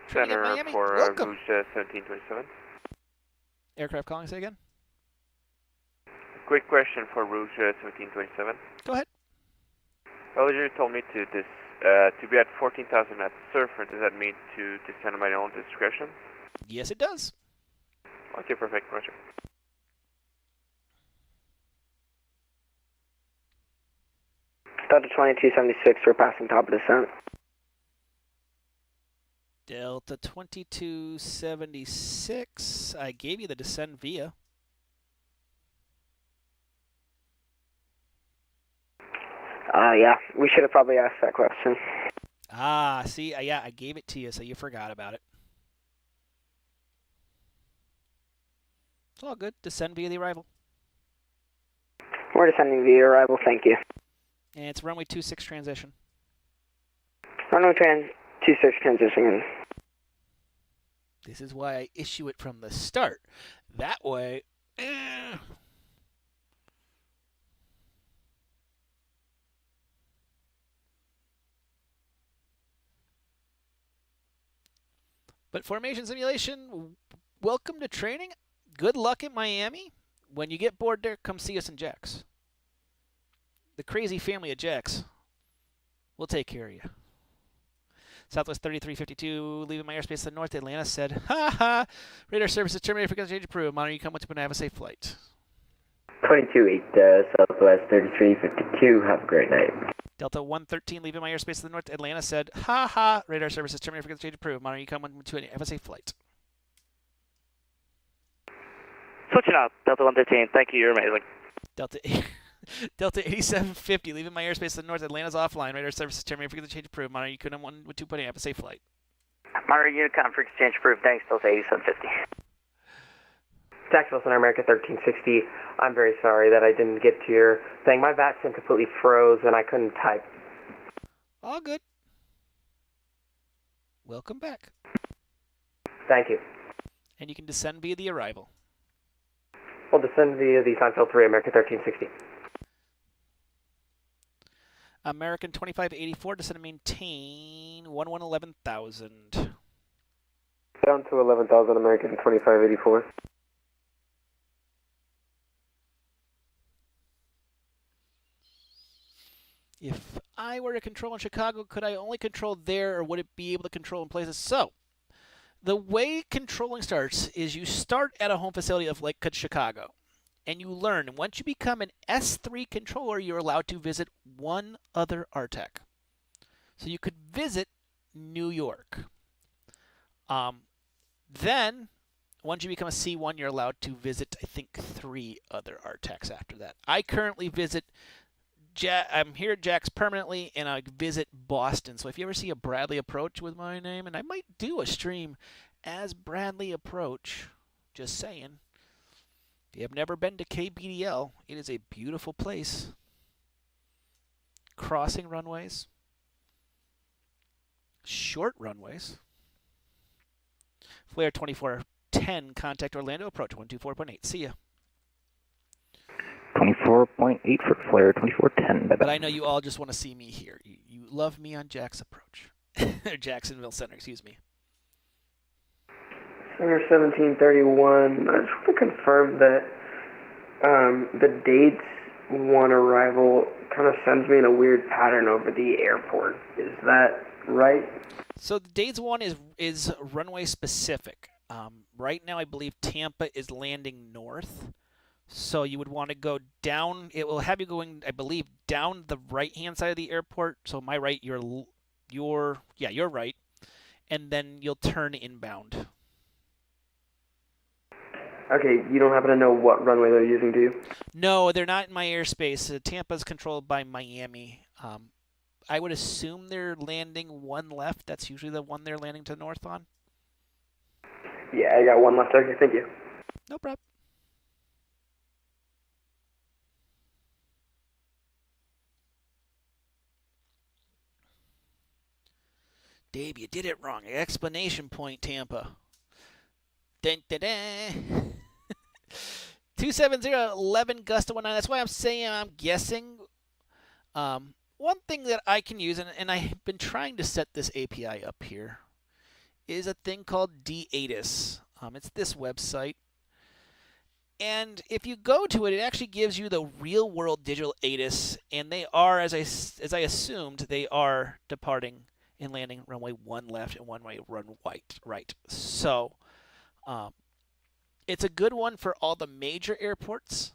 Center Miami, for welcome. Rouge 1727. Aircraft calling, say again? Quick question for Rouge 1727. Go ahead. Earlier you told me to be at 14,000 at surfer. Does that mean to descend at my own discretion? Yes, it does. Okay, perfect. Roger. Delta 2276, we're passing top of descent. Delta 2276. I gave you the descend via. Yeah, we should have probably asked that question. Ah, see, yeah, I gave it to you, so you forgot about it. It's all good. Descend via the arrival. We're descending via arrival, thank you. And it's runway 26 transition. Runway 26 transition. This is why I issue it from the start. That way, But formation simulation, welcome to training. Good luck in Miami. When you get bored there, come see us in Jax. The crazy family of Jax. We'll take care of you. Southwest 3352, leaving my airspace to the north. Atlanta said, ha ha. Radar services terminated, frequency change approved. Monitor, you come with to have a safe flight. 22-8, Southwest 3352, have a great night. Delta 113, leaving my airspace to the north. Atlanta said, ha ha. Radar services terminated, frequency change approved. Monitor, you come with to have a safe flight. Switching out, Delta 113. Thank you, you're amazing. Delta 8750, leaving my airspace to the north. Atlanta's offline. Radar services terminated, frequency change approved. Monitor, you come with 2.8. Have a safe flight. Monitor, Unicom, frequency change approved. Thanks, Delta 8750. Jacksonville Center, America 1360. I'm very sorry that I didn't get to your thing. My vaccine completely froze and I couldn't type. All good. Welcome back. Thank you. And you can descend via the arrival. We'll descend via the Seinfeld 3, America 1360. American 2584, descend and maintain 11,000. Down to 11,000, American 2584. If I were to control in Chicago, could I only control there, or would it be able to control in places? So, the way controlling starts is you start at a home facility of like Chicago, and you learn. And once you become an S3 controller, you're allowed to visit one other RTEC. So you could visit New York. Then, once you become a C1, you're allowed to visit, I think, 3 other RTECs after that. I currently visit I'm here at Jax permanently, and I visit Boston. So if you ever see a Bradley Approach with my name, and I might do a stream as Bradley Approach, just saying. If you have never been to KBDL, it is a beautiful place. Crossing runways. Short runways. Flair 2410, contact Orlando, approach 124.8. See ya. 24.8 for Flair, 2410. But I know you all just want to see me here. You love me on Jack's approach. Jacksonville Center, excuse me. Center 1731. I just want to confirm that the dates one arrival kind of sends me in a weird pattern over the airport. Is that right? So the dates one is runway specific. Right now, I believe Tampa is landing north. So you would want to go down. It will have you going, I believe, down the right-hand side of the airport. So my right, your right, and then you'll turn inbound. Okay, you don't happen to know what runway they're using, do you? No, they're not in my airspace. Tampa's controlled by Miami. I would assume they're landing one left. That's usually the one they're landing to the north on. Yeah, I got one left. Okay, thank you. No problem. Dave, you did it wrong. Explanation point, Tampa. Dun, dun, dun. 270-11 gust of 19. That's why I'm saying I'm guessing. One thing that I can use, and I've been trying to set this API up here, is a thing called DATIS. It's this website. And if you go to it, it actually gives you the real-world digital ATIS, and they are, as I assumed, they are departing and landing runway 1 left and runway right. So it's a good one for all the major airports.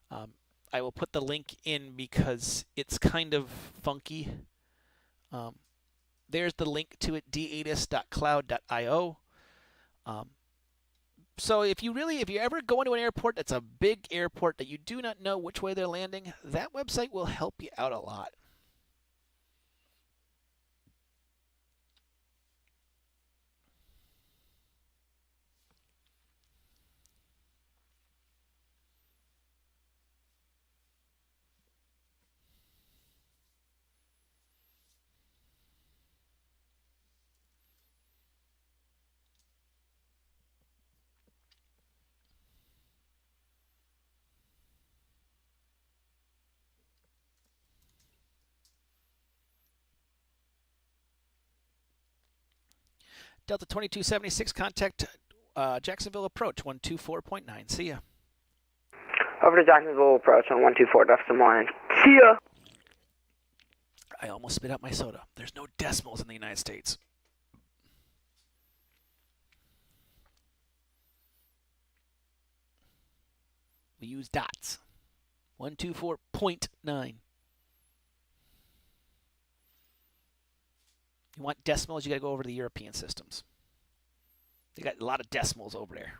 I will put the link in because it's kind of funky. there's the link to it, datus.cloud.io. So if you ever go into an airport that's a big airport that you do not know which way they're landing, that website will help you out a lot. Delta 2276, contact Jacksonville approach 124.9. See ya. Over to Jacksonville approach on 124 decimal line. See ya. I almost spit out my soda. There's no decimals in the United States. We use dots. 124.9. You want decimals, you got to go over to the European systems. They got a lot of decimals over there.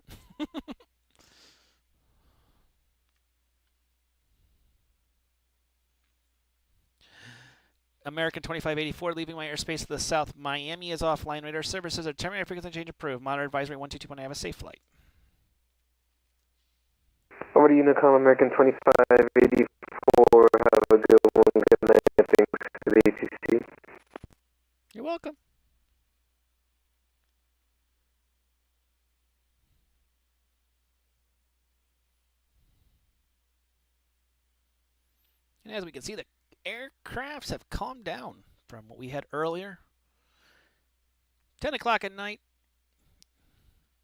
American 2584 leaving my airspace to the south. Miami is offline. Radar services are terminated. Frequency change approved. Monitor advisory 122.9. Have a safe flight. Over to Unicom, American 2584. Have a good one. Good night. Thanks for the ATC. You're welcome. And as we can see, the aircrafts have calmed down from what we had earlier. 10 o'clock at night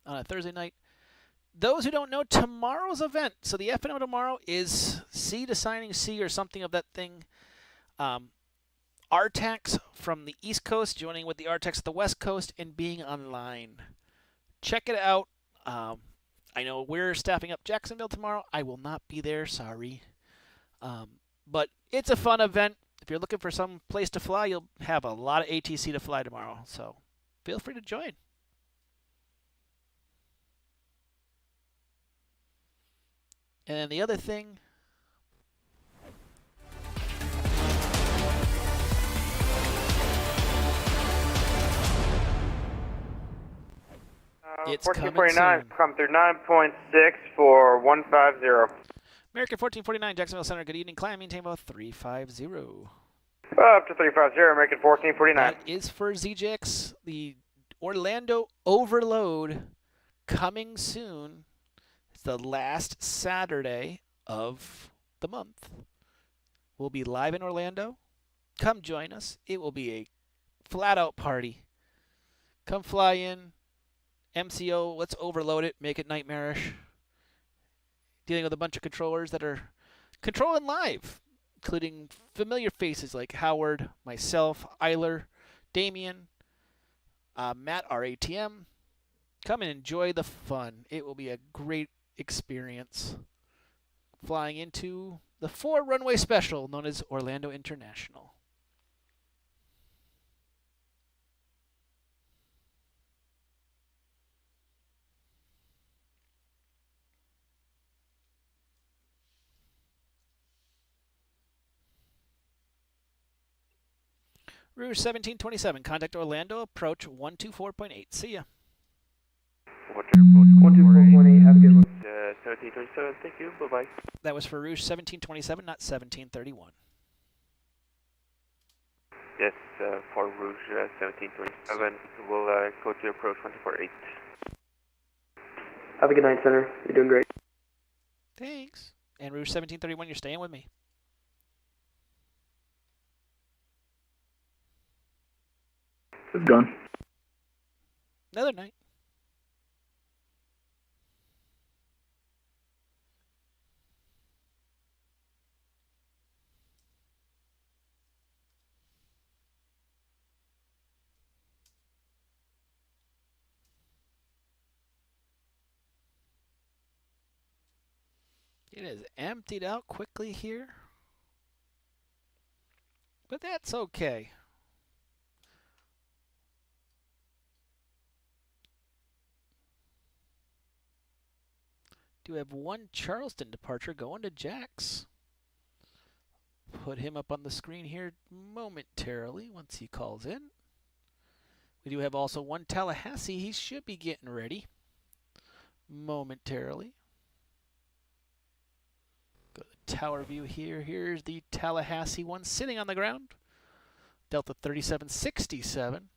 on a Thursday night. Those who don't know, tomorrow's event, so the FNO tomorrow is C to signing C or something of that thing. RTACs from the East Coast joining with the RTACs of the West Coast and being online. Check it out. I know we're staffing up Jacksonville tomorrow. I will not be there, sorry. But it's a fun event. If you're looking for some place to fly, you'll have a lot of ATC to fly tomorrow. So feel free to join. And then the other thing, it's 1449, come through 9.6 for 150. American 1449, Jacksonville Center. Good evening. Climb, maintain both 350. Up to 350, American 1449. That is for ZJX. The Orlando Overload coming soon. It's the last Saturday of the month. We'll be live in Orlando. Come join us. It will be a flat-out party. Come fly in. MCO, let's overload it, make it nightmarish. Dealing with a bunch of controllers that are controlling live, including familiar faces like Howard, myself, Eiler, Damien, Matt, our ATM. Come and enjoy the fun. It will be a great experience. Flying into the 4-runway special known as Orlando International. Rouge 1727, contact Orlando, approach 124.8. See ya. 124.8, have a good one. 1727, thank you, bye-bye. That was for Rouge 1727, not 1731. Yes, for Rouge 1727, we'll go to approach 124.8. Have a good night, Center. You're doing great. Thanks. And Rouge 1731, you're staying with me. It's gone. Another night. It is emptied out quickly here. But that's okay. Do have one Charleston departure going to Jax. Put him up on the screen here momentarily once he calls in. We do have also one Tallahassee. He should be getting ready momentarily. Go to the tower view here. Here's the Tallahassee one sitting on the ground. Delta 3767.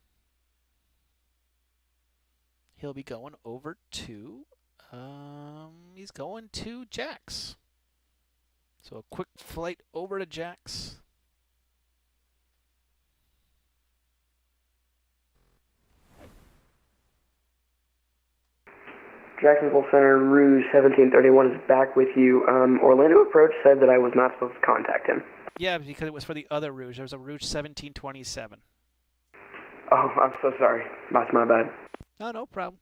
He'll be going over to, he's going to Jax. So a quick flight over to Jax. Jacksonville Center, Rouge 1731 is back with you. Orlando Approach said that I was not supposed to contact him. Yeah, because it was for the other Rouge. There was a Rouge 1727. Oh, I'm so sorry. That's my bad. No, no problem.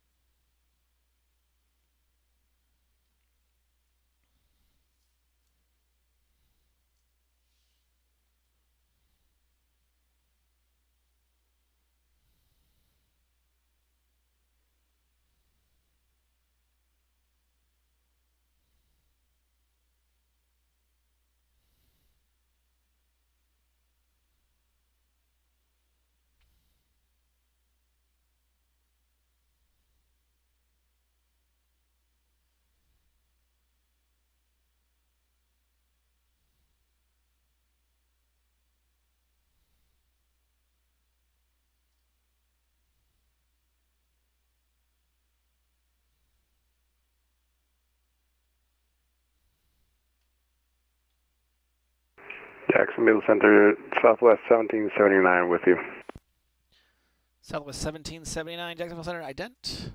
Jacksonville Center, Southwest 1779 with you. Southwest 1779, Jacksonville Center, ident.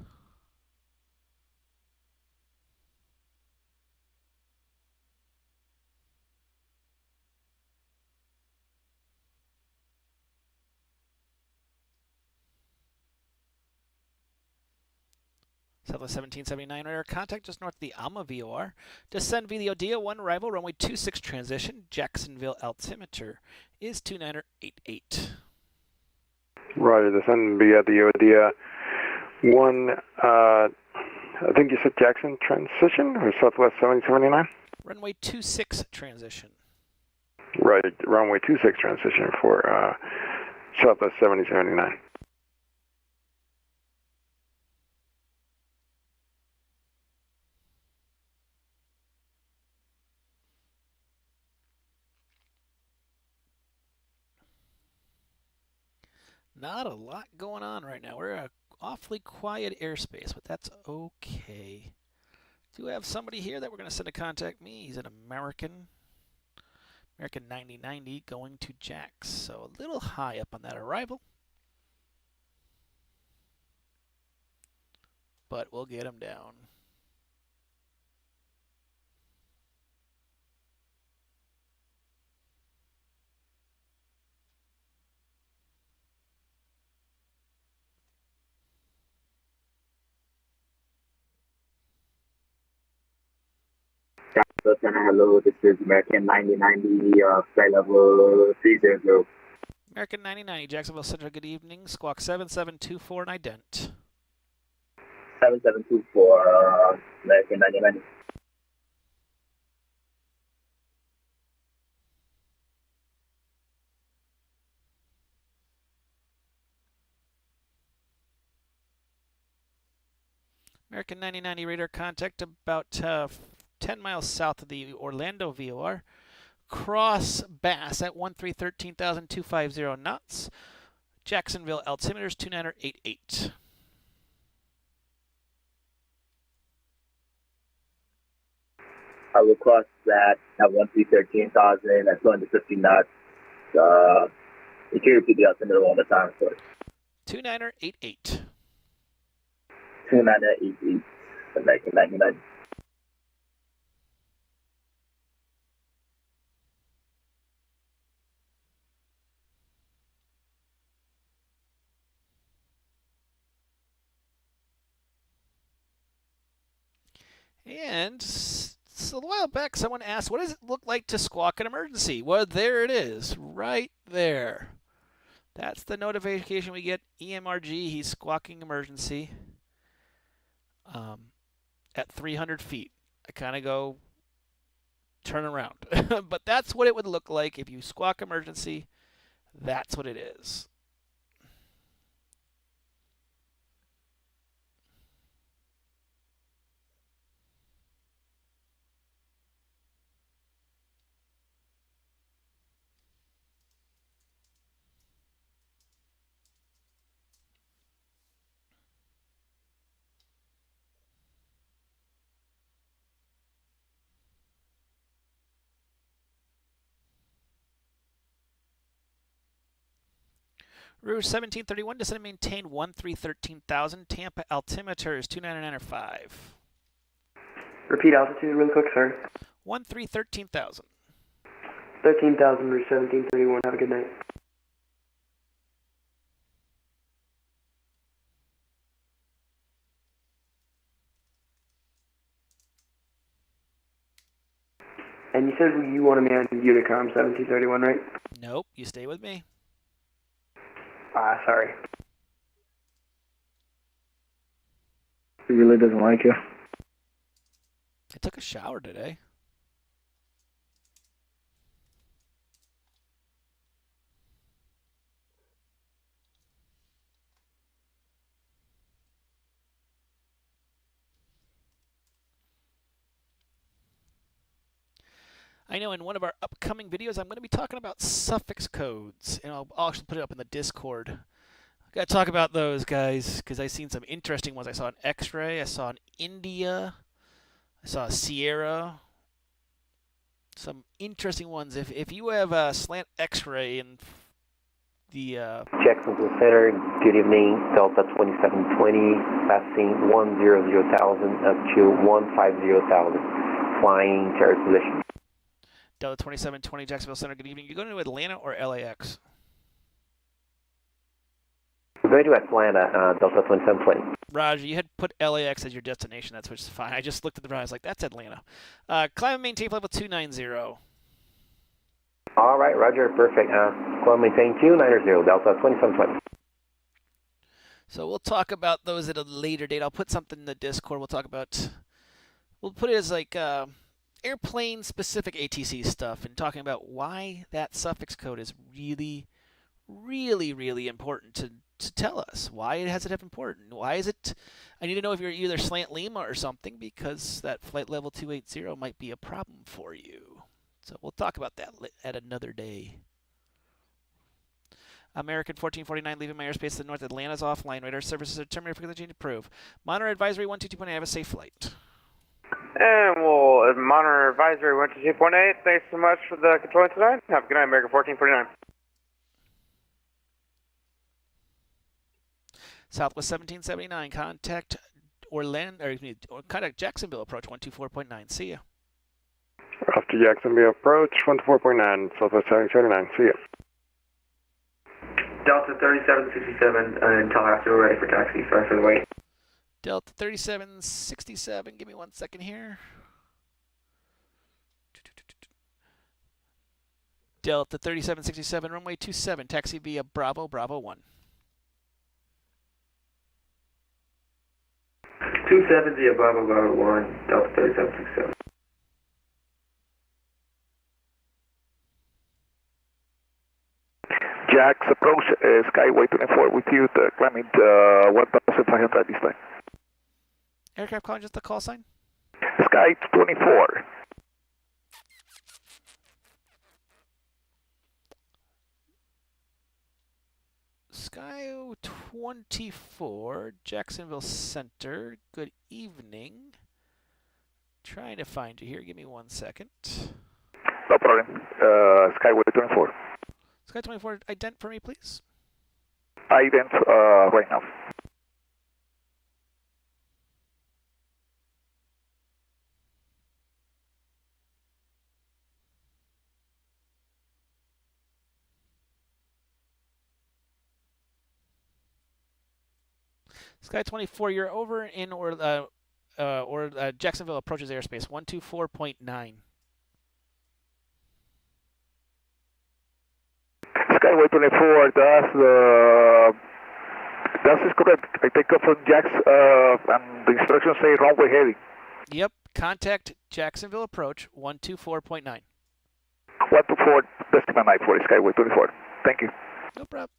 Southwest 1779, radar contact just north of the Alma VOR. Descend via the Odia 1 arrival, runway 26 transition. Jacksonville altimeter is 2988. Roger, descend via the Odia 1, I think you said Jackson transition or Southwest 1779? Runway 26 transition. Right, runway 26 transition for Southwest 1779. Not a lot going on right now. We're a awfully quiet airspace, but that's okay. Do have somebody here that we're going to send to contact me. He's an American 9090 going to Jax. So a little high up on that arrival. But we'll get him down. Jacksonville Center, hello, this is American 9090, flight level 300. American 9090, Jacksonville Central, good evening. Squawk 7724 and ident. 7724, American 9090. American 9090 radar contact about 10 miles south of the Orlando VOR. Cross Bass at 13,250 knots. Jacksonville altimeter is 2988. I will cross that at 13,000 at 250 knots. You can repeat the altimeter one more time, of course. 2988. 2988, American 9090. And so a while back, someone asked, what does it look like to squawk an emergency? Well, there it is, right there. That's the notification we get. EMRG, he's squawking emergency at 300 feet. I kind of go turn around. But that's what it would look like if you squawk emergency. That's what it is. Rouge 1731, descend and maintain 1313,000. Tampa altimeter is 299.5. Repeat altitude really quick, sorry. 1313,000. 13,000 Rouge 1731. Have a good night. And you said you wanted me on Unicom 1731, right? Nope, you stay with me. Sorry. He really doesn't like you. I took a shower today. I know in one of our upcoming videos, I'm going to be talking about suffix codes, and I'll actually put it up in the Discord. I've got to talk about those, guys, because I've seen some interesting ones. I saw an X-ray, I saw an India, I saw a Sierra. Some interesting ones. If you have a slant X-ray and the Jacksonville Center, good evening, Delta 2720, passing 100,000 up to 150,000, flying terrace position. Delta 2720, Jacksonville Center, good evening. You going to Atlanta or LAX? We're going to Atlanta, Delta 2720. Roger, you had put LAX as your destination. That's which is fine. I just looked at the radar. I was like, that's Atlanta. Climb and maintain level 290. All right, Roger, perfect. Climb and maintain 290, Delta 2720. So we'll talk about those at a later date. I'll put something in the Discord. We'll put it as like airplane-specific ATC stuff and talking about why that suffix code is really, really, really important to tell us. Why has it have important? Why is it? I need to know if you're either slant Lima or something, because that flight level 280 might be a problem for you. So we'll talk about that at another day. American 1449 leaving my airspace to the north. Atlanta's offline. Radar services are terminated for the change approved. Monitor advisory 122.8. Have a safe flight. And we'll monitor advisory 122.8. Thanks so much for the control tonight. Have a good night, American 1449. Southwest 1779, contact contact Jacksonville approach 124.9. See ya. After Jacksonville approach 124.9, Southwest 1779. See ya. Delta 3767 in Tallahassee, we're ready for taxi. Sorry for the wait. Delta 3767, give me 1 second here. Delta 3767, runway 27, taxi via Bravo, Bravo 1. 270 Bravo, Bravo 1, Delta 3767. Jax approach, Skyway 24 with you, climbing 1,500 this time. Aircraft calling just the call sign? Sky 24. Sky 24, Jacksonville Center. Good evening. Trying to find you here. Give me 1 second. No problem. Skyway 24. Sky 24, ident for me, please. Ident right now. Sky 24, you're over in Jacksonville approaches airspace 124.9. Skyway 24, that is correct. I take off from Jax, and the instructions say runway heavy. Yep, contact Jacksonville approach 124.9. 124, best of my night 40, Skyway 24. Thank you. No problem.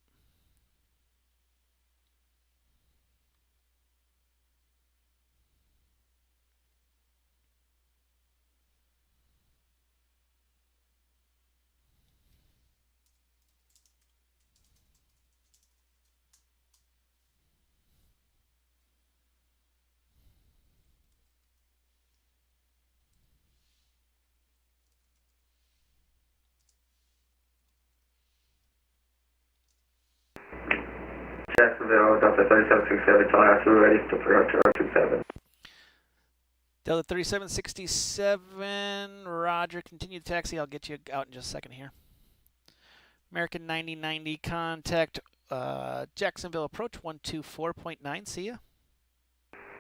Jacksonville, Delta 3767, Tallahassee, we're ready to approach R27. Delta 3767, roger, continue the taxi. I'll get you out in just a second here. American 9090, contact Jacksonville approach 124.9, see ya.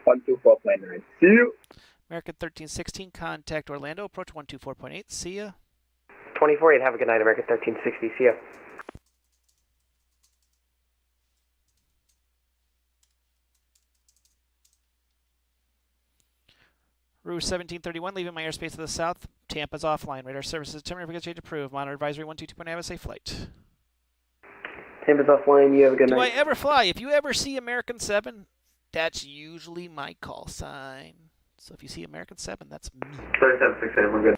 124.9, see you. American 1316, contact Orlando approach 124.8, see ya. 24-8, have a good night, American 1360, see ya. Route 1731, leaving my airspace to the south. Tampa's offline. Radar services terminated. Frequency change approved. Monitor advisory 122.9. Have a safe flight. Tampa's offline. You have a good night. Do I ever fly? If you ever see American 7, that's usually my call sign. So if you see American 7, that's me. 3767, we're good.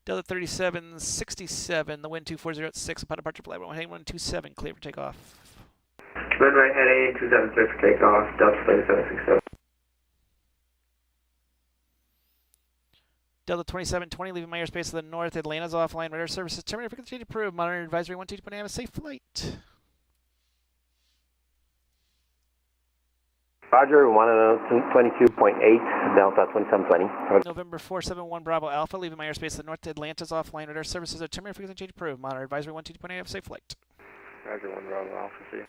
Delta 3767, the wind 240 at 6, upon departure flight 127, clear for takeoff. Wind right heading 27 clear for takeoff, Delta 3767. Delta 2720, leaving my airspace to the north. Atlanta's offline. Radar services terminated. Frequency change approved. Monitor advisory 122.9. Have a safe flight. Roger, 122.8, Delta 2720. November 471 Bravo Alpha, leaving my airspace to the north. Atlanta's offline. Radar services are terminated. Frequency change approved. Monitor advisory 122.8. Have a safe flight. Roger, 1 Bravo Alpha, see you.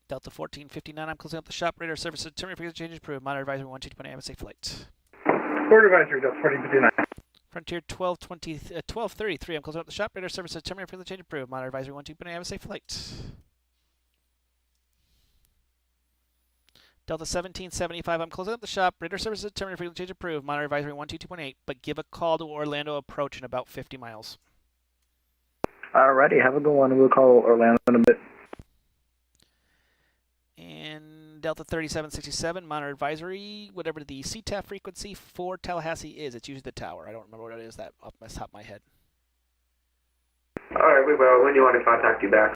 Delta 1459, I'm closing up the shop. Radar services terminated. Frequency change approved. Monitor advisory 122.8. Have a safe flight. Port advisory, Delta 1459. Frontier 1233, I'm closing up the shop. Radar services terminated. Frequency change approved. Monitor advisory 122.8. Have a safe flight. Delta 1775, I'm closing up the shop. Radar services terminated. Frequency change approved. Monitor advisory 122.8. But give a call to Orlando approach in about 50 miles. Alrighty, have a good one. We'll call Orlando in a bit. And Delta 3767, monitor advisory, whatever the CTAF frequency for Tallahassee is. It's usually the tower. I don't remember what it is that off the top of my head. Alright, we will. When do you want to contact you back?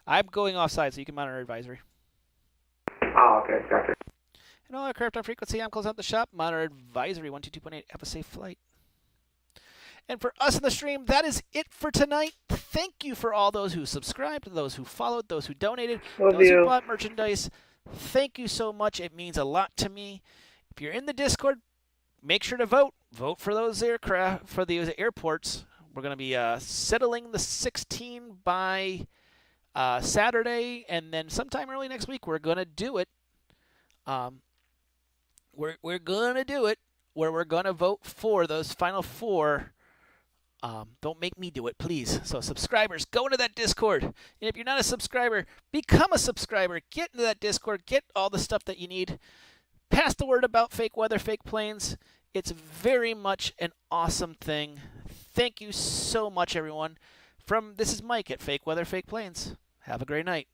I'm going offside, so you can monitor advisory. Oh, okay, gotcha. And all aircraft on frequency, I'm closing out the shop. Monitor advisory 122.8. Have a safe flight. And for us in the stream, that is it for tonight. Thank you for all those who subscribed, those who followed, those who donated, those who bought merchandise. Thank you so much. It means a lot to me. If you're in the Discord, make sure to vote. Vote for those aircraft, for these airports. We're going to be settling the 16 by Saturday, and then sometime early next week we're going to do it. We're going to do it where we're going to vote for those final 4. Don't make me do it, please. So subscribers, go into that Discord. And if you're not a subscriber, become a subscriber. Get into that Discord. Get all the stuff that you need. Pass the word about fake weather, fake planes. It's very much an awesome thing. Thank you so much, everyone. This is Mike at Fake Weather, Fake Planes. Have a great night.